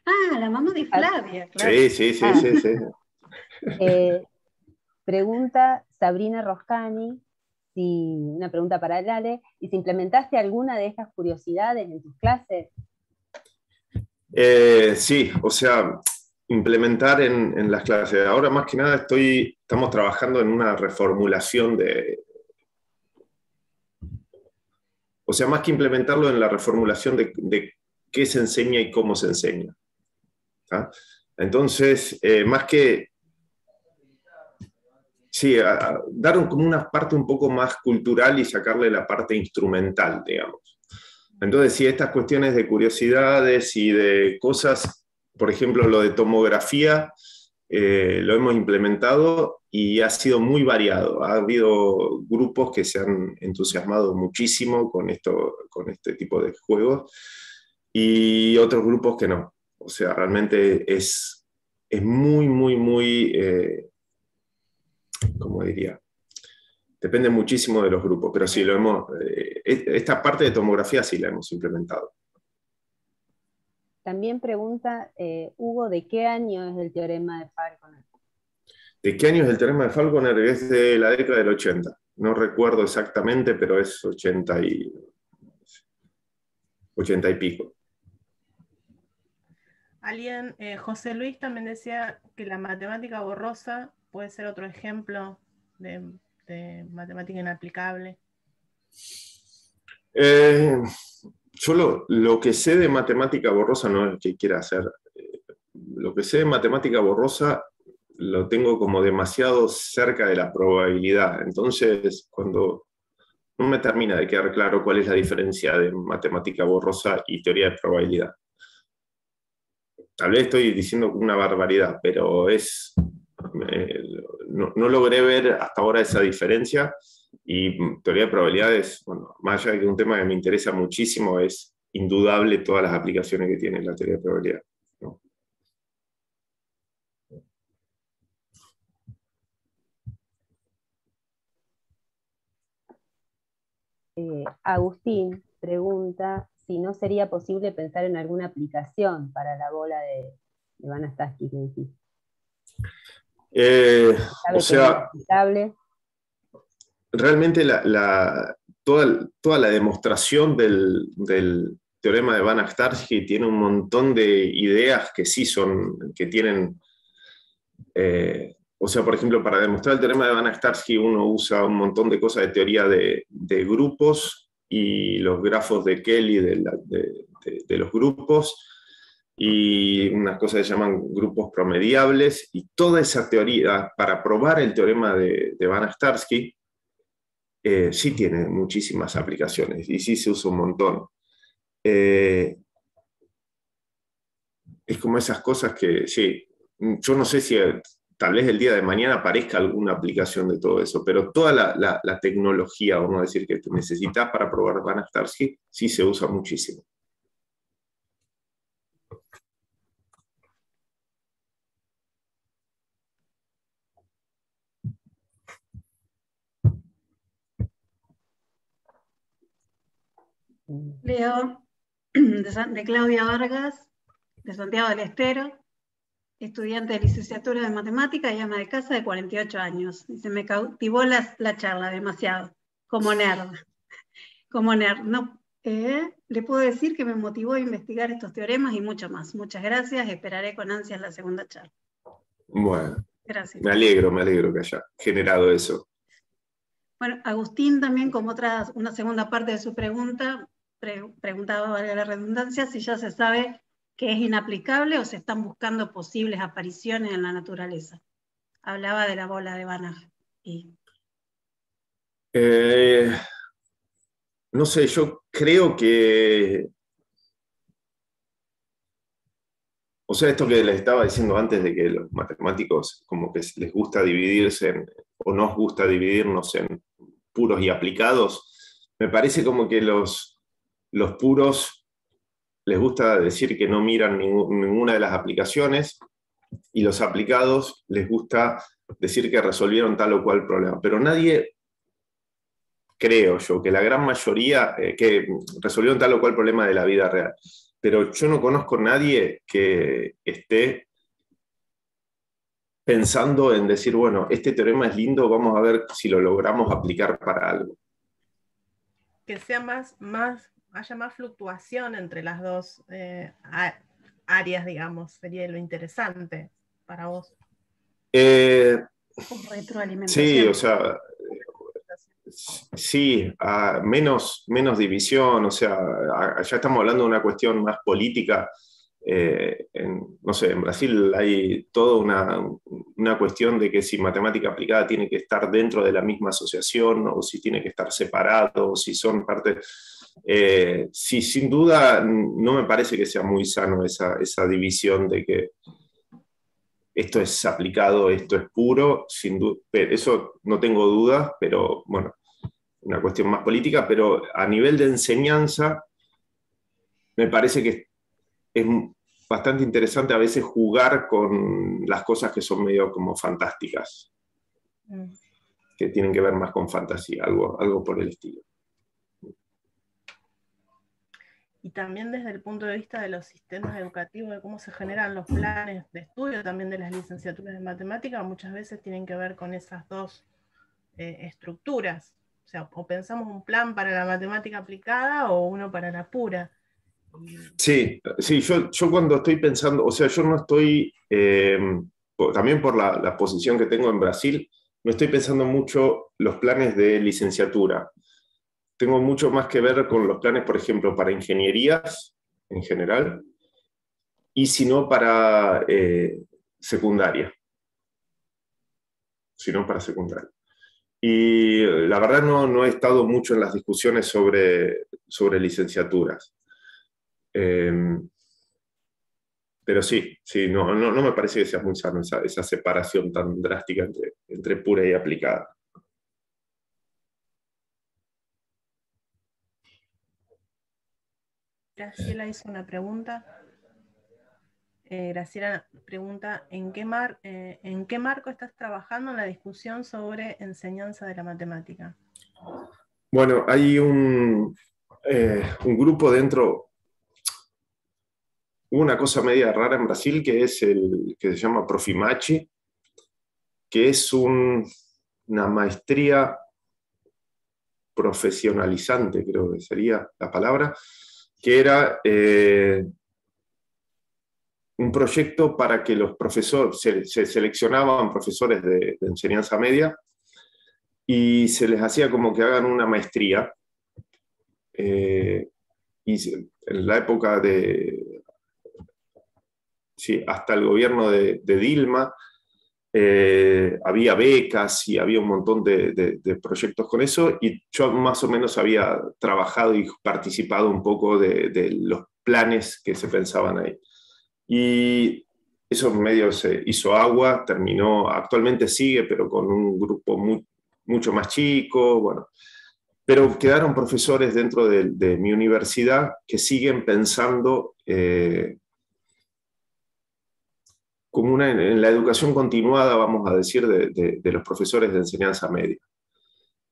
Ah, la mamá de Flavia, claro. Sí. Pregunta Sabrina Roscani, una pregunta para el Ale, ¿y si implementaste alguna de estas curiosidades en tus clases? Sí, o sea, implementar en las clases. Ahora más que nada estamos trabajando en una reformulación o sea, más que implementarlo en la reformulación de qué se enseña y cómo se enseña. ¿Ah? Entonces, más que... Sí, dar como una parte un poco más cultural y sacarle la parte instrumental, digamos. Entonces, sí, estas cuestiones de curiosidades y de cosas, por ejemplo, lo de tomografía, lo hemos implementado y ha sido muy variado. Ha habido grupos que se han entusiasmado muchísimo con este tipo de juegos y otros grupos que no. O sea, realmente es muy, ¿cómo diría? Depende muchísimo de los grupos, pero sí, esta parte de tomografía sí la hemos implementado. También pregunta Hugo, ¿de qué año es el teorema de Falconer? ¿De qué año es el teorema de Falconer? Es de la década del 80. No recuerdo exactamente, pero es 80 y pico. Alguien, José Luis también decía que la matemática borrosa puede ser otro ejemplo de matemática inaplicable. Yo lo que sé de matemática borrosa no es que quiera hacer. Lo que sé de matemática borrosa lo tengo como demasiado cerca de la probabilidad. Entonces, cuando no me termina de quedar claro cuál es la diferencia de matemática borrosa y teoría de probabilidad. Tal vez estoy diciendo una barbaridad, pero no logré ver hasta ahora esa diferencia. Y teoría de probabilidades, bueno, más allá de que un tema que me interesa muchísimo, es indudable todas las aplicaciones que tiene la teoría de probabilidad, ¿no? Agustín pregunta si no sería posible pensar en alguna aplicación para la bola de Van Statsky que dijiste. O sea, realmente toda la demostración del teorema de Banach-Tarski tiene un montón de ideas que sí son, que tienen, o sea, por ejemplo, para demostrar el teorema de Banach-Tarski uno usa un montón de cosas de teoría de grupos y los grafos de Kelly de los grupos, y unas cosas que se llaman grupos promediables, y toda esa teoría, para probar el teorema de Banach-Tarski, sí tiene muchísimas aplicaciones, y sí se usa un montón. Es como esas cosas que, sí, yo no sé si tal vez el día de mañana aparezca alguna aplicación de todo eso, pero toda la tecnología, vamos a decir, que necesitas para probar Banach-Tarski, sí se usa muchísimo. Leo, de Claudia Vargas, de Santiago del Estero, estudiante de licenciatura de matemática y ama de casa de 48 años. Dice, me cautivó la charla demasiado, como nerd. Como nerd. No, le puedo decir que me motivó a investigar estos teoremas y mucho más. Muchas gracias, esperaré con ansias la segunda charla. Bueno, gracias. Me alegro que haya generado eso. Bueno, Agustín también, como una segunda parte de su pregunta, preguntaba, valga la redundancia, si ya se sabe que es inaplicable o se están buscando posibles apariciones en la naturaleza. Hablaba de la bola de Banach. No sé, yo creo que... O sea, esto que les estaba diciendo antes de que los matemáticos como que les gusta dividirse o nos gusta dividirnos en puros y aplicados, me parece como que los puros les gusta decir que no miran ninguna de las aplicaciones, y los aplicados les gusta decir que resolvieron tal o cual problema. Pero nadie, creo yo, que la gran mayoría, que resolvieron tal o cual problema de la vida real. Pero yo no conozco a nadie que esté pensando en decir, bueno, este teorema es lindo, vamos a ver si lo logramos aplicar para algo. Que sea haya más fluctuación entre las dos áreas, digamos, sería lo interesante para vos. Retroalimentación. Sí, o sea, sí, menos división, o sea, ya estamos hablando de una cuestión más política. No sé, en Brasil hay toda una cuestión de que si matemática aplicada tiene que estar dentro de la misma asociación o si tiene que estar separado, o si son parte... sí, sin duda no me parece que sea muy sano esa división de que esto es aplicado, esto es puro, sin duda, eso no tengo dudas, pero bueno, una cuestión más política, pero a nivel de enseñanza me parece que es bastante interesante a veces jugar con las cosas que son medio como fantásticas, que tienen que ver más con fantasía, algo por el estilo. Y también desde el punto de vista de los sistemas educativos, de cómo se generan los planes de estudio también de las licenciaturas de matemática, muchas veces tienen que ver con esas dos estructuras. O sea, o pensamos un plan para la matemática aplicada o uno para la pura. Sí, yo cuando estoy pensando, o sea, yo no estoy, también por la posición que tengo en Brasil, no estoy pensando mucho los planes de licenciatura. Tengo mucho más que ver con los planes, por ejemplo, para ingenierías en general, y si no para secundaria. Si no para secundaria. Y la verdad no he estado mucho en las discusiones sobre licenciaturas. Pero sí, no me parece que sea muy sano esa separación tan drástica entre pura y aplicada. Graciela hizo una pregunta. Graciela pregunta, ¿en qué marco estás trabajando en la discusión sobre enseñanza de la matemática? Bueno, hay un grupo dentro, una cosa media rara en Brasil que se llama Profimachi, que es una maestría profesionalizante, creo que sería la palabra, que era un proyecto para que los profesores, se seleccionaban profesores de enseñanza media y se les hacía como que hagan una maestría. Y en la época de, sí, hasta el gobierno de Dilma, había becas y había un montón de proyectos con eso, y yo más o menos había trabajado y participado un poco de los planes que se pensaban ahí. Y eso medio se hizo agua, terminó, actualmente sigue, pero con un grupo mucho más chico, bueno. Pero quedaron profesores dentro de mi universidad que siguen pensando como en la educación continuada, vamos a decir, de los profesores de enseñanza media.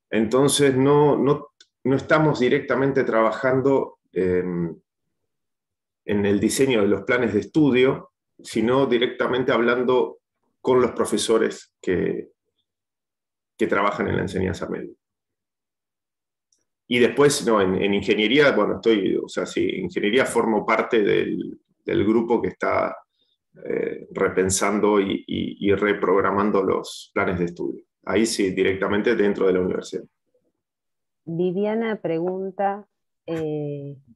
Entonces, no estamos directamente trabajando en el diseño de los planes de estudio, sino directamente hablando con los profesores que trabajan en la enseñanza media. Y después, no, en ingeniería, bueno, ingeniería formo parte del grupo que está repensando y reprogramando los planes de estudio. Ahí sí, directamente dentro de la universidad. Viviana pregunta,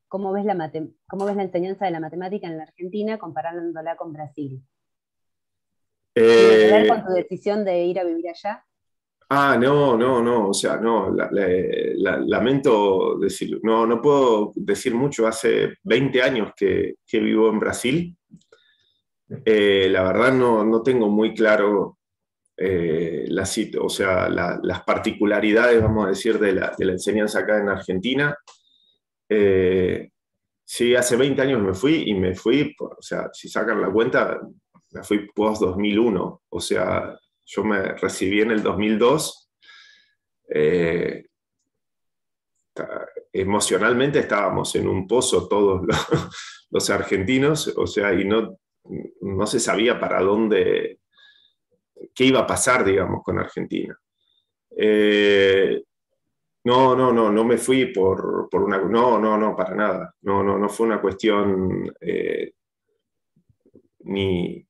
¿cómo ves la enseñanza de la matemática en la Argentina comparándola con Brasil? ¿Tiene que ver con tu decisión de ir a vivir allá? No, o sea, no, lamento decirlo, no puedo decir mucho, hace 20 años que vivo en Brasil. La verdad no tengo muy claro las particularidades, vamos a decir, de la enseñanza acá en Argentina. Sí, hace 20 años me fui, o sea, si sacan la cuenta, me fui post 2001, o sea, yo me recibí en el 2002. Emocionalmente estábamos en un pozo todos los argentinos, o sea, y no se sabía para dónde, qué iba a pasar, digamos, con Argentina. No me fui por una... No, para nada. No fue una cuestión ni...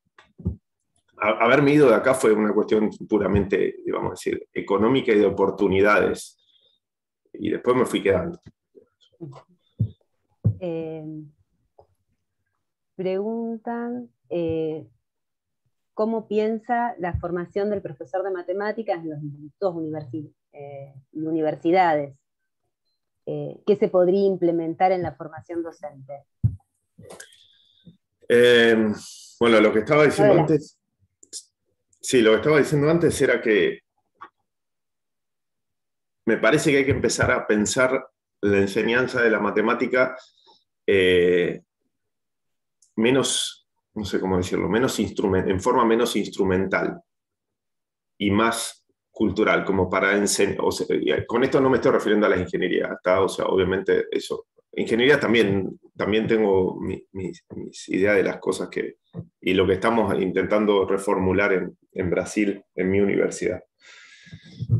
Haberme ido de acá fue una cuestión puramente, vamos a decir, económica y de oportunidades. Y después me fui quedando. Preguntan cómo piensa la formación del profesor de matemáticas en las dos universidades. ¿Qué se podría implementar en la formación docente? Bueno, lo que estaba diciendo antes... Sí, lo que estaba diciendo antes era que me parece que hay que empezar a pensar la enseñanza de la matemática menos, no sé cómo decirlo, en forma menos instrumental y más cultural, como para enseñar. O sea, con esto no me estoy refiriendo a las ingenierías, o sea, obviamente eso. Ingeniería también tengo mis ideas de las cosas y lo que estamos intentando reformular en Brasil, en mi universidad.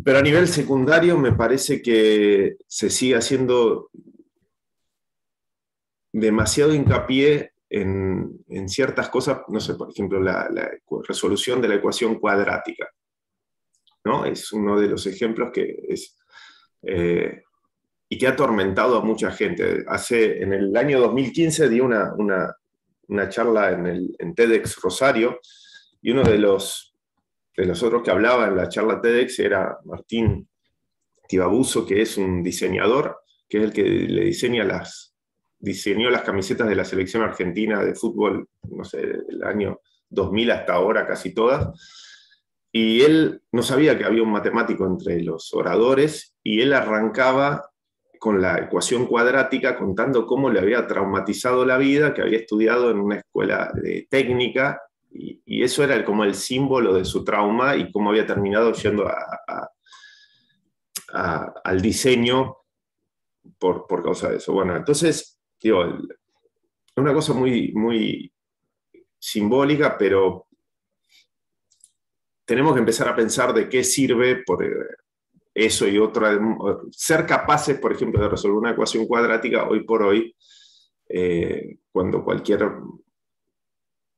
Pero a nivel secundario me parece que se sigue haciendo demasiado hincapié en ciertas cosas, no sé, por ejemplo, la resolución de la ecuación cuadrática, ¿no? Es uno de los ejemplos que es... y que ha atormentado a mucha gente. En el año 2015 di una charla en TEDx Rosario, y uno de los otros que hablaba en la charla TEDx era Martín Tibabuso, que es un diseñador, que es el que diseñó las camisetas de la selección argentina de fútbol, no sé, del año 2000 hasta ahora, casi todas. Y él no sabía que había un matemático entre los oradores, y él arrancaba con la ecuación cuadrática, contando cómo le había traumatizado la vida, que había estudiado en una escuela de técnica, y eso era como el símbolo de su trauma, y cómo había terminado yendo al diseño por causa de eso. Bueno, entonces, digo, es una cosa muy, muy simbólica, pero tenemos que empezar a pensar de qué sirve, eso y otra, ser capaces, por ejemplo, de resolver una ecuación cuadrática hoy por hoy, cuando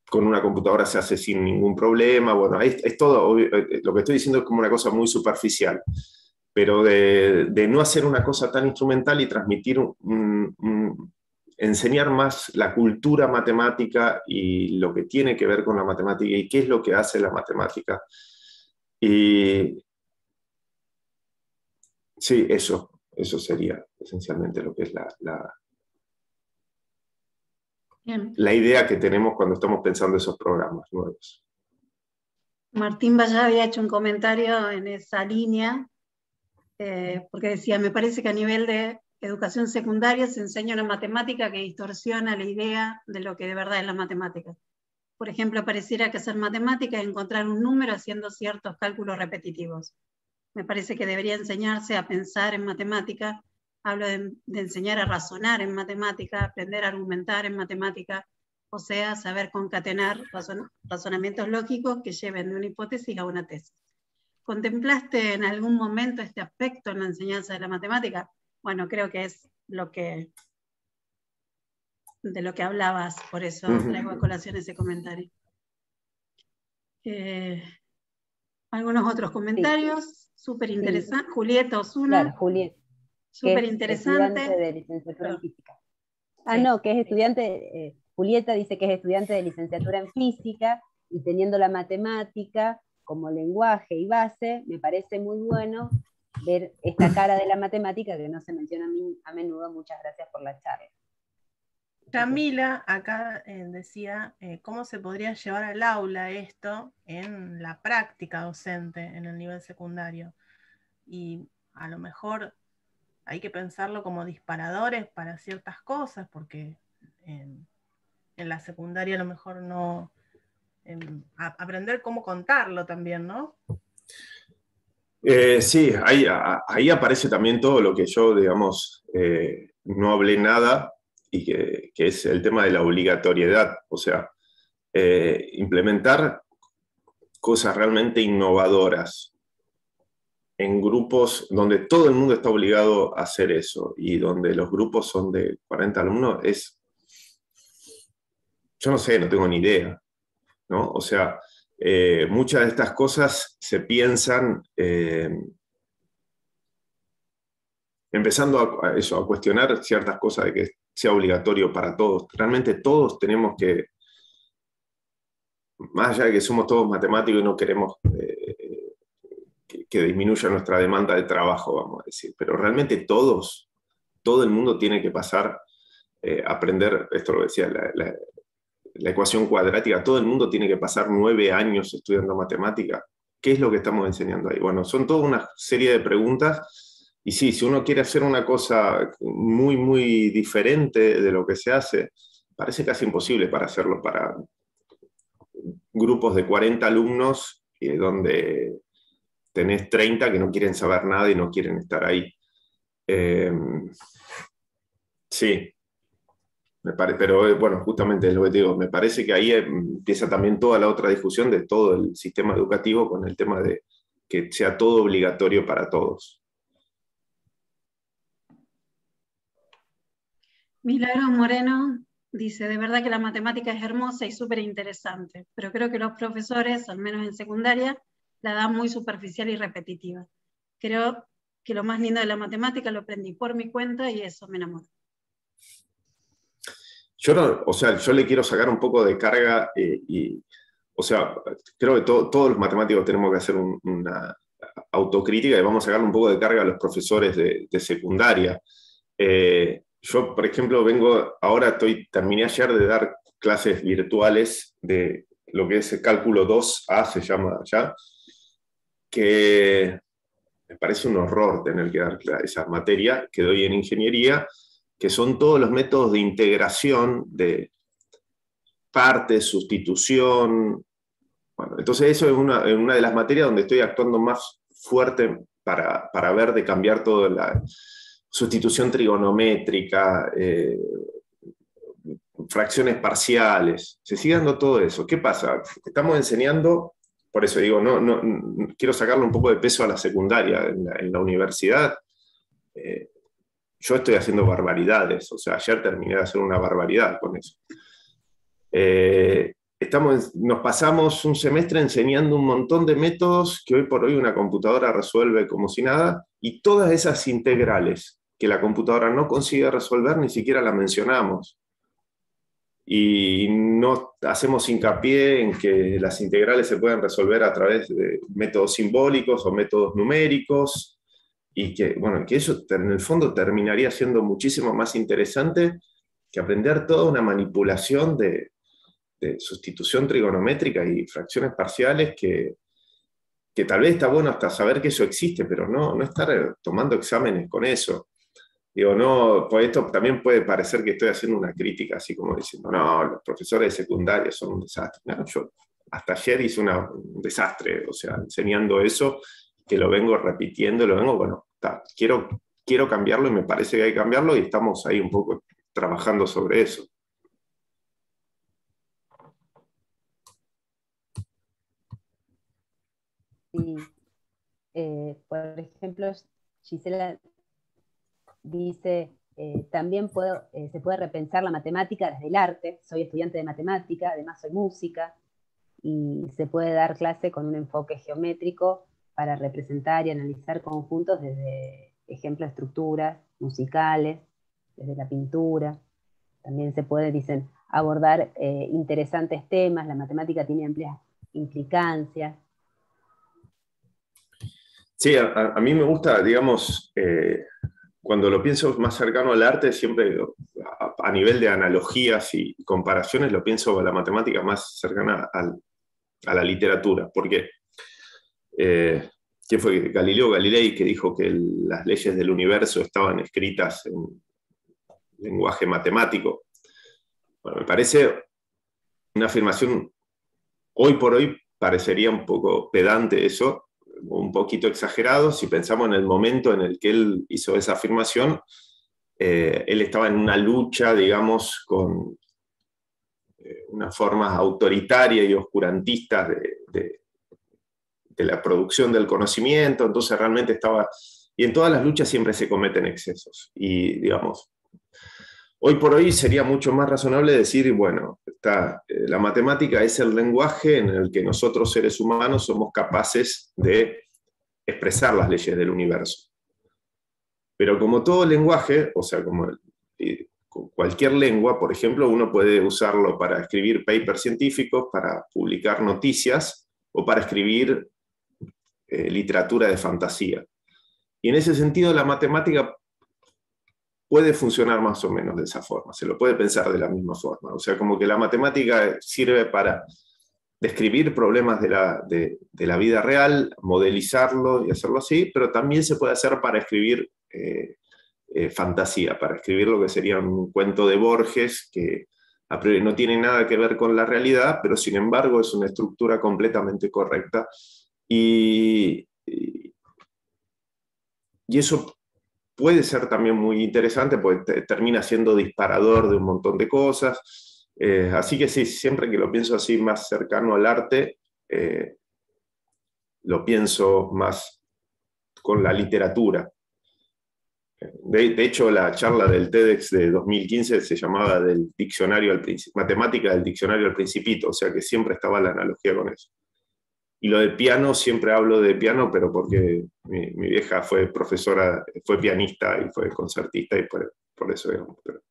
con una computadora se hace sin ningún problema. Bueno, es todo, lo que estoy diciendo es como una cosa muy superficial, pero de no hacer una cosa tan instrumental y transmitir, enseñar más la cultura matemática y lo que tiene que ver con la matemática y qué es lo que hace la matemática. Y sí, eso sería esencialmente lo que es la idea que tenemos cuando estamos pensando esos programas nuevos. Martín Vallá había hecho un comentario en esa línea, porque decía, me parece que a nivel de educación secundaria se enseña una matemática que distorsiona la idea de lo que de verdad es la matemática. Por ejemplo, pareciera que hacer matemática es encontrar un número haciendo ciertos cálculos repetitivos. Me parece que debería enseñarse a pensar en matemática. Hablo de enseñar a razonar en matemática, aprender a argumentar en matemática, o sea, saber concatenar razonamientos lógicos que lleven de una hipótesis a una tesis. ¿Contemplaste en algún momento este aspecto en la enseñanza de la matemática? Bueno, creo que es de lo que hablabas, por eso traigo a colación ese comentario. Algunos otros comentarios, sí. Súper interesante. Sí. Julieta Osuna. Claro, Julieta. Súper interesante. Estudiante de licenciatura en física. Sí. No, que es estudiante, Julieta dice que es estudiante de licenciatura en física y teniendo la matemática como lenguaje y base, me parece muy bueno ver esta cara de la matemática que no se menciona a menudo. Muchas gracias por la charla. Camila acá decía cómo se podría llevar al aula esto en la práctica docente en el nivel secundario. Y a lo mejor hay que pensarlo como disparadores para ciertas cosas, porque en la secundaria a lo mejor no... aprender cómo contarlo también, ¿no? Sí, ahí aparece también todo lo que yo, digamos, no hablé nada, y que es el tema de la obligatoriedad, o sea, implementar cosas realmente innovadoras en grupos donde todo el mundo está obligado a hacer eso, y donde los grupos son de 40 alumnos, yo no sé, no tengo ni idea, ¿no? O sea, muchas de estas cosas se piensan empezando a cuestionar ciertas cosas de que sea obligatorio para todos. Realmente todos tenemos que, más allá de que somos todos matemáticos y no queremos que disminuya nuestra demanda de trabajo, vamos a decir, pero realmente todo el mundo tiene que pasar, aprender, esto lo decía, la ecuación cuadrática, todo el mundo tiene que pasar 9 años estudiando matemática. ¿Qué es lo que estamos enseñando ahí? Bueno, son toda una serie de preguntas, y sí, si uno quiere hacer una cosa muy, muy diferente de lo que se hace, parece casi imposible para hacerlo para grupos de 40 alumnos, donde tenés 30 que no quieren saber nada y no quieren estar ahí. Sí. Pero bueno, justamente es lo que te digo, me parece que ahí empieza también toda la otra discusión de todo el sistema educativo con el tema de que sea todo obligatorio para todos. Milagros Moreno dice, de verdad que la matemática es hermosa y súper interesante, pero creo que los profesores, al menos en secundaria, la dan muy superficial y repetitiva. Creo que lo más lindo de la matemática lo aprendí por mi cuenta y eso me enamoró. Yo le quiero sacar un poco de carga o sea, creo que todos los matemáticos tenemos que hacer una autocrítica y vamos a sacarle un poco de carga a los profesores de secundaria. Yo, por ejemplo, terminé ayer de dar clases virtuales de lo que es el cálculo 2A, se llama ya, que me parece un horror tener que dar esa materia que doy en ingeniería, que son todos los métodos de integración de partes, sustitución. Bueno, entonces eso es una de las materias donde estoy actuando más fuerte para ver de cambiar toda la sustitución trigonométrica, fracciones parciales. Se sigue dando todo eso. ¿Qué pasa? Estamos enseñando por eso digo, quiero sacarle un poco de peso a la secundaria. En la universidad, yo estoy haciendo barbaridades, o sea, ayer terminé de hacer una barbaridad con eso. Nos pasamos un semestre enseñando un montón de métodos que hoy por hoy una computadora resuelve como si nada, y todas esas integrales que la computadora no consigue resolver, ni siquiera la mencionamos. Y no hacemos hincapié en que las integrales se pueden resolver a través de métodos simbólicos o métodos numéricos, y que, bueno, que eso en el fondo terminaría siendo muchísimo más interesante que aprender toda una manipulación de sustitución trigonométrica y fracciones parciales que tal vez está bueno hasta saber que eso existe, pero no estar tomando exámenes con eso. Digo, no, pues esto también puede parecer que estoy haciendo una crítica, así como diciendo, no, los profesores de secundaria son un desastre. No, yo hasta ayer hice un desastre, o sea, enseñando eso, que lo vengo repitiendo, bueno, quiero cambiarlo y me parece que hay que cambiarlo y estamos ahí un poco trabajando sobre eso. Sí. Por ejemplo, Gisela dice, también se puede repensar la matemática desde el arte. Soy estudiante de matemática, además soy música, y se puede dar clase con un enfoque geométrico para representar y analizar conjuntos desde, ejemplo, estructuras musicales, desde la pintura. También se puede, dicen, abordar interesantes temas. La matemática tiene amplias implicancias. Sí, a mí me gusta, digamos, cuando lo pienso más cercano al arte, siempre a nivel de analogías y comparaciones, lo pienso a la matemática más cercana a la literatura, porque ¿quién fue? Galileo Galilei, que dijo que las leyes del universo estaban escritas en lenguaje matemático. Bueno, me parece una afirmación, hoy por hoy parecería un poco pedante eso, un poquito exagerado. Si pensamos en el momento en el que él hizo esa afirmación, él estaba en una lucha, digamos, con unas formas autoritarias y oscurantistas de la producción del conocimiento, entonces realmente estaba... Y en todas las luchas siempre se cometen excesos. Y, digamos, hoy por hoy sería mucho más razonable decir, bueno, la matemática es el lenguaje en el que nosotros seres humanos somos capaces de expresar las leyes del universo. Pero como todo lenguaje, o sea, como cualquier lengua, por ejemplo, uno puede usarlo para escribir papers científicos, para publicar noticias o para escribir literatura de fantasía. Y en ese sentido la matemática puede funcionar más o menos de esa forma, se lo puede pensar de la misma forma. O sea, como que la matemática sirve para describir problemas de la vida real, modelizarlo y hacerlo así, pero también se puede hacer para escribir fantasía, para escribir lo que sería un cuento de Borges, que a priori no tiene nada que ver con la realidad, pero sin embargo es una estructura completamente correcta. Y eso puede ser también muy interesante porque termina siendo disparador de un montón de cosas. Así que sí, siempre que lo pienso así más cercano al arte, lo pienso más con la literatura. De hecho, la charla del TEDx de 2015 se llamaba del diccionario al matemática del diccionario al principito, o sea que siempre estaba la analogía con eso. Y lo del piano, siempre hablo de piano, pero porque mi vieja fue profesora, fue pianista y fue concertista, y por eso, digamos. Pero...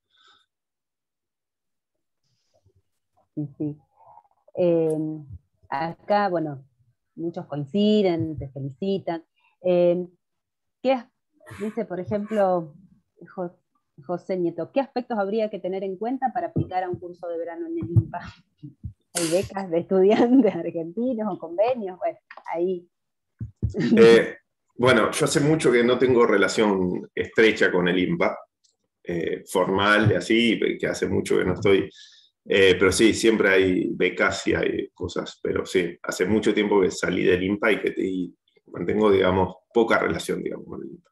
Sí, sí. Acá, bueno, muchos coinciden, te felicitan. Dice, por ejemplo, José Nieto, ¿qué aspectos habría que tener en cuenta para aplicar a un curso de verano en el IMPA? ¿Hay becas de estudiantes argentinos o convenios? Bueno, ahí. Bueno, yo hace mucho que no tengo relación estrecha con el IMPA, formal y así, que hace mucho que no estoy. Pero sí, siempre hay becas y hay cosas, pero sí, hace mucho tiempo que salí del IMPA y mantengo, digamos, poca relación, digamos, con el IMPA.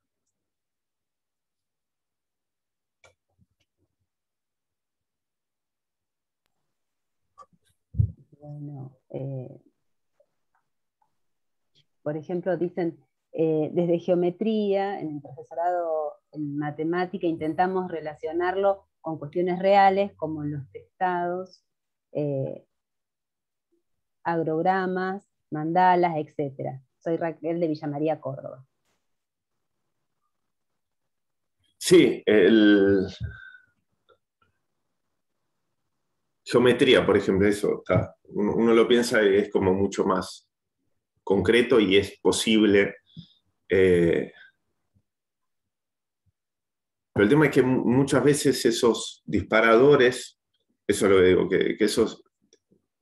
Bueno, por ejemplo, dicen, desde geometría, en el profesorado en matemática, intentamos relacionarlo con cuestiones reales, como los testados, agrogramas, mandalas, etc. Soy Raquel de Villa María, Córdoba. Sí, geometría, por ejemplo, eso, uno lo piensa y es como mucho más concreto y es posible. Pero el tema es que muchas veces esos disparadores, eso es lo que digo, que esos,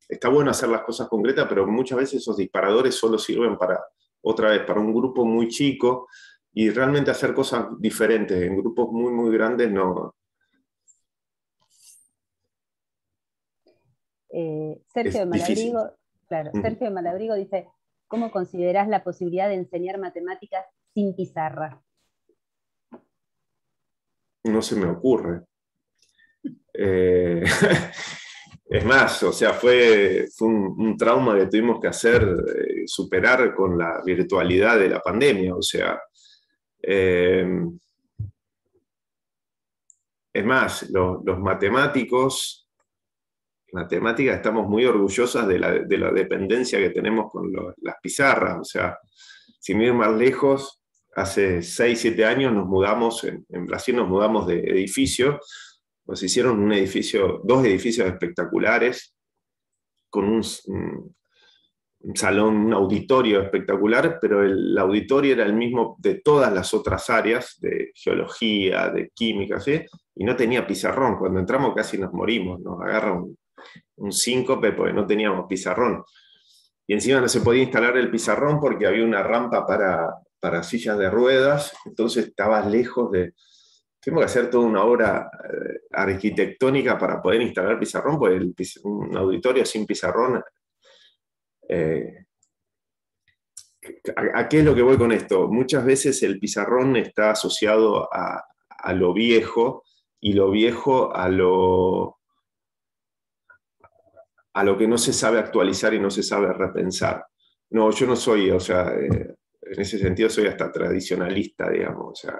está bueno hacer las cosas concretas, pero muchas veces esos disparadores solo sirven para, otra vez, para un grupo muy chico, y realmente hacer cosas diferentes en grupos muy, muy grandes no. Sergio de Difícil. Malabrigo, claro, Sergio de Malabrigo dice, ¿cómo considerás la posibilidad de enseñar matemáticas sin pizarra? No se me ocurre. Es más, o sea, fue un trauma que tuvimos que hacer, superar con la virtualidad de la pandemia. O sea, es más, los matemáticos, matemáticas, estamos muy orgullosas de la dependencia que tenemos con las pizarras. O sea, sin ir más lejos, hace 6, 7 años nos mudamos, en Brasil nos mudamos de edificio. Nos hicieron dos edificios espectaculares, con un salón, un auditorio espectacular, pero el auditorio era el mismo de todas las otras áreas, de geología, de química, ¿sí? Y no tenía pizarrón. Cuando entramos casi nos morimos, nos agarra un síncope porque no teníamos pizarrón. Y encima no se podía instalar el pizarrón porque había una rampa para sillas de ruedas, entonces estabas lejos de... Tuvimos que hacer toda una obra arquitectónica para poder instalar pizarrón, porque un auditorio sin pizarrón... ¿A qué es lo que voy con esto? Muchas veces el pizarrón está asociado a lo viejo, y lo viejo a lo que no se sabe actualizar y no se sabe repensar. No, yo no soy, o sea, en ese sentido soy hasta tradicionalista, digamos, o sea,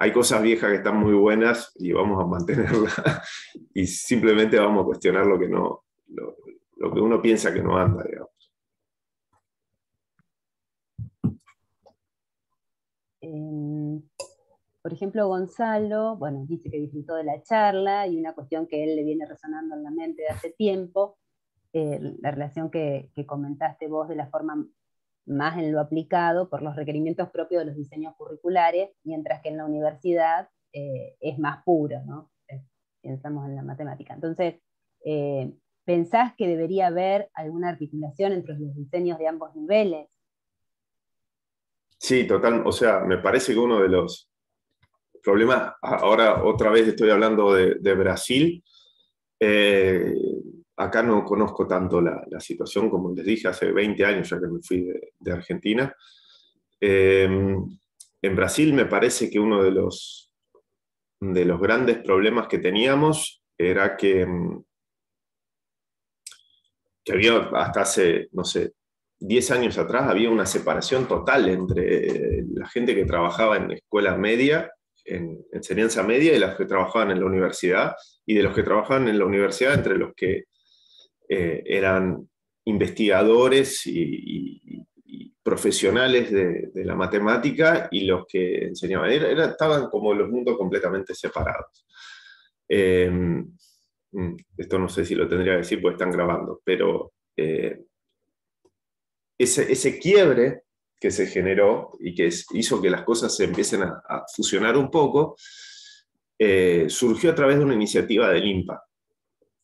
hay cosas viejas que están muy buenas y vamos a mantenerlas, y simplemente vamos a cuestionar lo que uno piensa que no anda, digamos. Por ejemplo, Gonzalo, bueno, dice que disfrutó de la charla, y una cuestión que a él le viene resonando en la mente de hace tiempo, la relación que comentaste vos de la forma más en lo aplicado por los requerimientos propios de los diseños curriculares, mientras que en la universidad es más puro, ¿no? Pensamos en la matemática. Entonces, ¿pensás que debería haber alguna articulación entre los diseños de ambos niveles? Sí, total, o sea, me parece que uno de los problemas, ahora otra vez estoy hablando de Brasil, acá no conozco tanto la situación, como les dije, hace 20 años ya que me fui de Argentina. En Brasil me parece que uno de los grandes problemas que teníamos era que había hasta hace, no sé, 10 años atrás, había una separación total entre la gente que trabajaba en escuela media, en enseñanza media, y los que trabajaban en la universidad, y de los que trabajaban en la universidad entre los que eran investigadores y profesionales de la matemática, y los que enseñaban. Estaban como los mundos completamente separados. Esto no sé si lo tendría que decir porque están grabando, pero ese quiebre que se generó y que hizo que las cosas se empiecen a fusionar un poco, surgió a través de una iniciativa del INPA,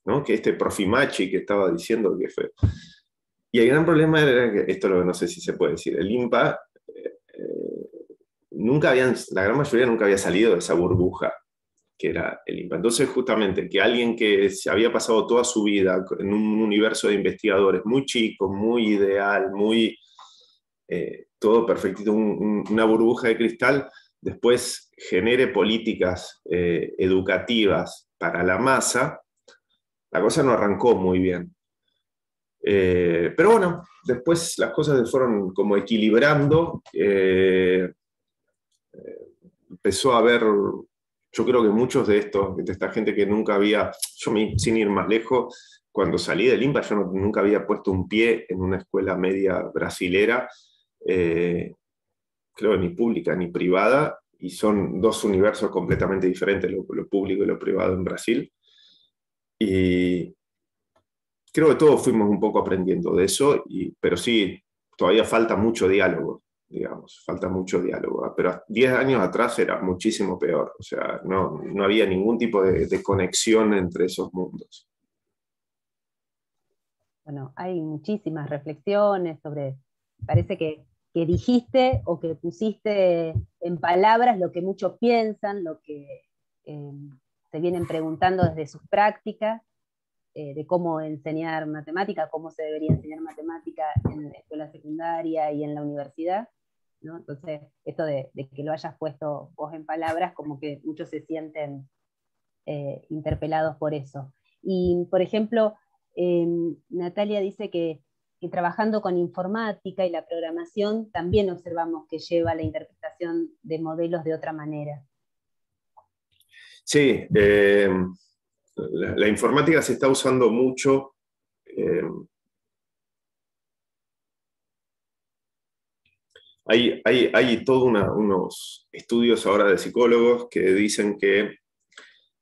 ¿no? Que Profimachi que estaba diciendo que fue. Y el gran problema era que, esto lo que no sé si se puede decir, el INPA, la gran mayoría nunca había salido de esa burbuja que era el INPA. Entonces, justamente, que alguien que se había pasado toda su vida en un universo de investigadores muy chico, muy ideal, muy todo perfectito, una burbuja de cristal, después genere políticas educativas para la masa, la cosa no arrancó muy bien. Pero bueno, después las cosas se fueron como equilibrando. Empezó a haber, yo creo que muchos de esta gente que nunca había, sin ir más lejos, cuando salí del INBA yo nunca había puesto un pie en una escuela media brasilera, creo que ni pública ni privada, y son dos universos completamente diferentes, lo público y lo privado en Brasil. Y creo que todos fuimos un poco aprendiendo de eso, pero sí, todavía falta mucho diálogo, digamos, falta mucho diálogo. Pero 10 años atrás era muchísimo peor, o sea, no había ningún tipo de conexión entre esos mundos. Bueno, hay muchísimas reflexiones sobre, parece que dijiste o que pusiste en palabras lo que muchos piensan, lo que se vienen preguntando desde sus prácticas, de cómo enseñar matemática, cómo se debería enseñar matemática en la escuela secundaria y en la universidad, ¿no? Entonces, esto de que lo hayas puesto vos en palabras, como que muchos se sienten interpelados por eso. Y, por ejemplo, Natalia dice que trabajando con informática y la programación también observamos que lleva la interpretación de modelos de otra manera. Sí, la informática se está usando mucho. Hay todos unos estudios ahora de psicólogos que dicen que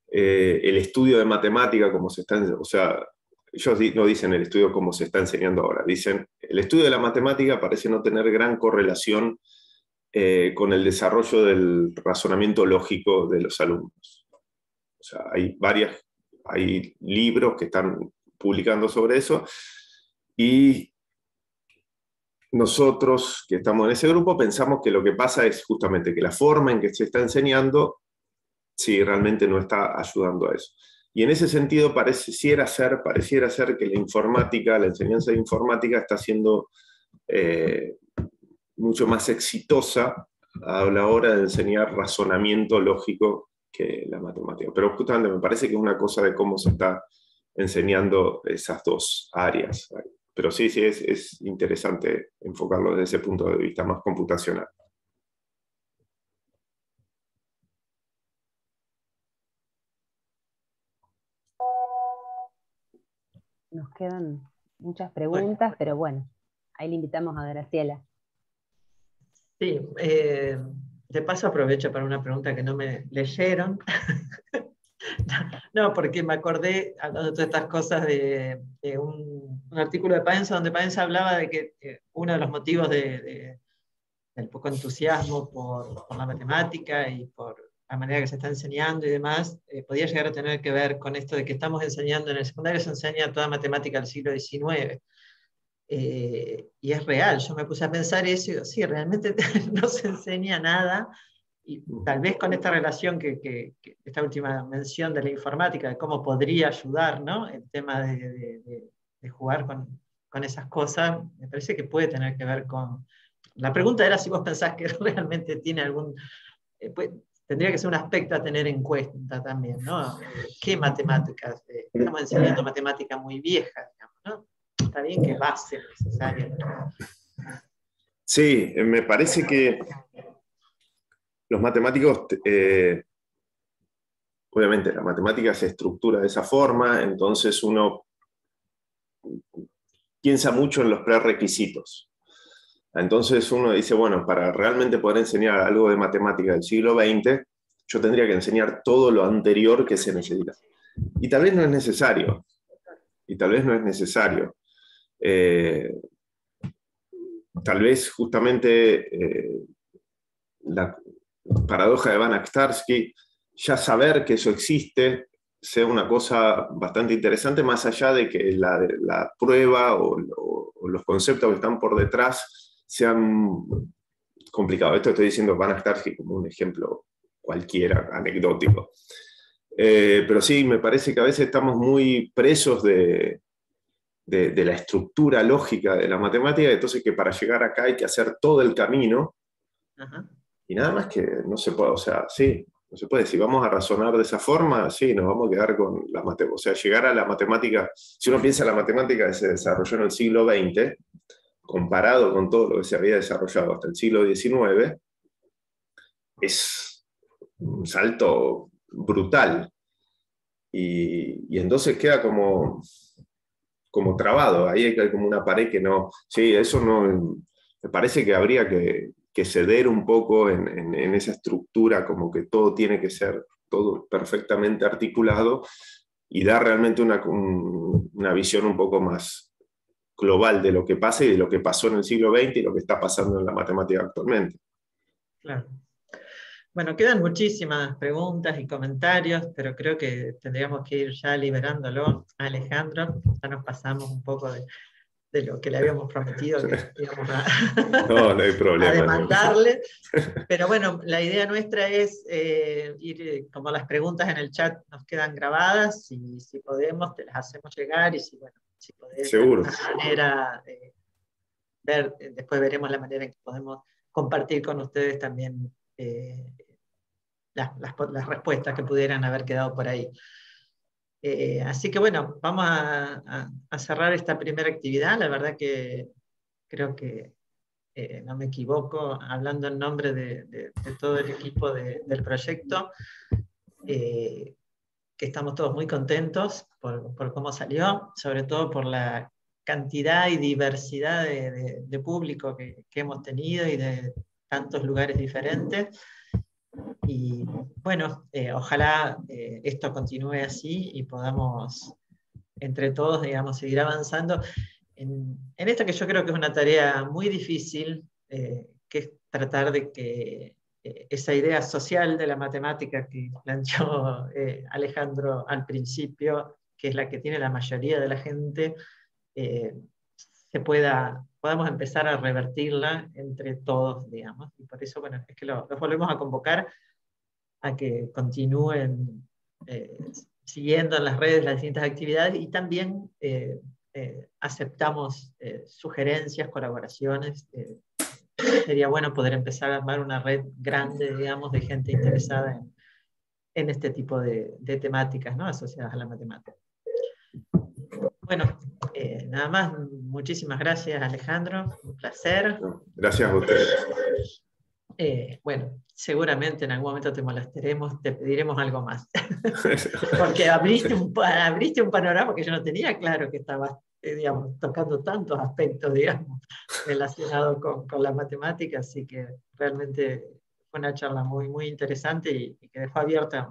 el estudio de matemática, como se está, o sea, ellos no dicen el estudio como se está enseñando ahora, dicen el estudio de la matemática parece no tener gran correlación con el desarrollo del razonamiento lógico de los alumnos. O sea, hay libros que están publicando sobre eso, y nosotros que estamos en ese grupo pensamos que lo que pasa es justamente que la forma en que se está enseñando, sí, realmente no está ayudando a eso. Y en ese sentido pareciera ser que la informática, la enseñanza de informática está siendo mucho más exitosa a la hora de enseñar razonamiento lógico que la matemática. Pero justamente me parece que es una cosa de cómo se está enseñando esas dos áreas. Pero sí, es interesante enfocarlo desde ese punto de vista más computacional. Nos quedan muchas preguntas, pero bueno, ahí le invitamos a Graciela. Sí, de paso aprovecho para una pregunta que no me leyeron. No, porque me acordé, hablando de todas estas cosas, de un artículo de Paenza, donde Paenza hablaba de que uno de los motivos del poco entusiasmo por la matemática y por la manera que se está enseñando y demás, podía llegar a tener que ver con esto de que estamos enseñando, en el secundario se enseña toda matemática del siglo XIX. Y es real, yo me puse a pensar eso y digo, sí, realmente no se enseña nada, y tal vez con esta relación esta última mención de la informática, de cómo podría ayudar, ¿no? El tema de jugar con esas cosas, me parece que puede tener que ver con... La pregunta era si vos pensás que realmente tiene algún... tendría que ser un aspecto a tener en cuenta también, ¿no? ¿Qué matemáticas? Estamos enseñando matemática muy vieja, digamos, ¿no? Está bien que es base necesaria. Sí, me parece que los matemáticos, obviamente la matemática se estructura de esa forma, entonces uno piensa mucho en los prerequisitos. Entonces uno dice, bueno, para realmente poder enseñar algo de matemática del siglo XX, yo tendría que enseñar todo lo anterior que se necesita. Y tal vez no es necesario. Tal vez justamente la paradoja de Banach-Tarski, ya saber que eso existe, sea una cosa bastante interesante, más allá de que la prueba o los conceptos que están por detrás sean complicados. Esto estoy diciendo Banach-Tarski como un ejemplo cualquiera, anecdótico. Pero sí, me parece que a veces estamos muy presos de la estructura lógica de la matemática, entonces que para llegar acá hay que hacer todo el camino. Ajá. Y nada más que no se puede, o sea, sí, No se puede. Si vamos a razonar de esa forma, sí, nos vamos a quedar con la matemática. O sea, llegar a la matemática, si uno piensa en la matemática que se desarrolló en el siglo XX, comparado con todo lo que se había desarrollado hasta el siglo XIX, es un salto brutal. Y entonces queda como trabado. Ahí hay como una pared que no... Sí, eso no... Me parece que habría que ceder un poco en esa estructura, como que todo tiene que ser todo perfectamente articulado y dar realmente una visión un poco más global de lo que pasa y de lo que pasó en el siglo XX y lo que está pasando en la matemática actualmente. Claro. Bueno, quedan muchísimas preguntas y comentarios, pero creo que tendríamos que ir ya liberándolo a Alejandro. Ya nos pasamos un poco de lo que le habíamos prometido que íbamos no hay problema, a demandarle. Pero bueno, la idea nuestra es ir, como las preguntas en el chat nos quedan grabadas, y si podemos te las hacemos llegar, y si podés seguro, de alguna manera ver, después veremos la manera en que podemos compartir con ustedes también las respuestas que pudieran haber quedado por ahí. Así que bueno, vamos a cerrar esta primera actividad. La verdad que creo que no me equivoco, hablando en nombre de todo el equipo del proyecto, que estamos todos muy contentos por cómo salió, sobre todo por la cantidad y diversidad de público que hemos tenido y de tantos lugares diferentes. Y bueno, ojalá esto continúe así y podamos entre todos, digamos, seguir avanzando en esto que yo creo que es una tarea muy difícil, que es tratar de que esa idea social de la matemática que planteó Alejandro al principio, que es la que tiene la mayoría de la gente, podamos empezar a revertirla entre todos, digamos. Y por eso, bueno, es que los volvemos a convocar a que continúen siguiendo en las redes las distintas actividades, y también aceptamos sugerencias, colaboraciones. Sería bueno poder empezar a armar una red grande, digamos, de gente interesada en este tipo de temáticas, ¿no?, asociadas a la matemática. Bueno, nada más, muchísimas gracias, Alejandro, un placer. Gracias a ustedes. Bueno, seguramente en algún momento te molestaremos, te pediremos algo más. Porque abriste un panorama que yo no tenía claro, que estabas digamos, tocando tantos aspectos, digamos, relacionados con la matemática, así que realmente fue una charla muy, muy interesante y que dejó abierta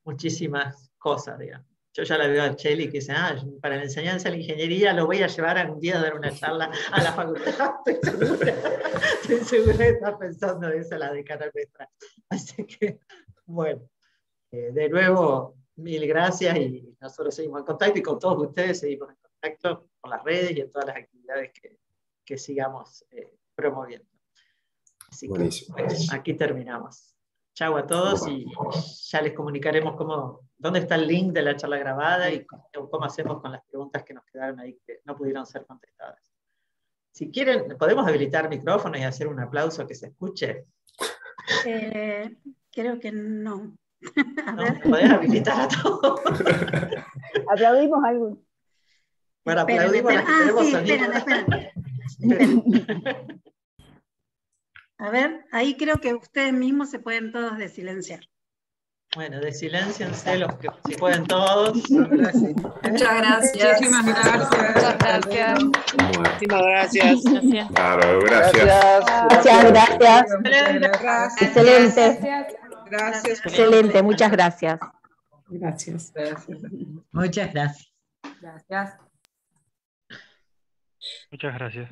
muchísimas cosas, digamos. Yo ya la veo a Cheli que dice, para la enseñanza de la ingeniería lo voy a llevar algún día a dar una charla a la facultad. Estoy segura que está pensando eso la decana nuestra. Así que, bueno, de nuevo, mil gracias, y nosotros seguimos en contacto, y con todos ustedes seguimos en contacto por las redes y en todas las actividades que sigamos promoviendo. Así que, bueno, aquí terminamos. Chau a todos, y ya les comunicaremos dónde está el link de la charla grabada y cómo hacemos con las preguntas que nos quedaron ahí que no pudieron ser contestadas. Si quieren, ¿podemos habilitar micrófono y hacer un aplauso que se escuche? Creo que no. ¿No? ¿Podés habilitar a todos? Aplaudimos algo. Bueno, aplaudimos las que tenemos sonido. Esperen. A ver, ahí creo que ustedes mismos se pueden todos desilenciar. Bueno, desilénciense los que si pueden todos. Muchas gracias. Muchísimas gracias. Muchísimas gracias. Claro, gracias. Gracias. Excelente. Gracias. Excelente, muchas gracias. Gracias. Muchas gracias. Gracias. Muchas gracias.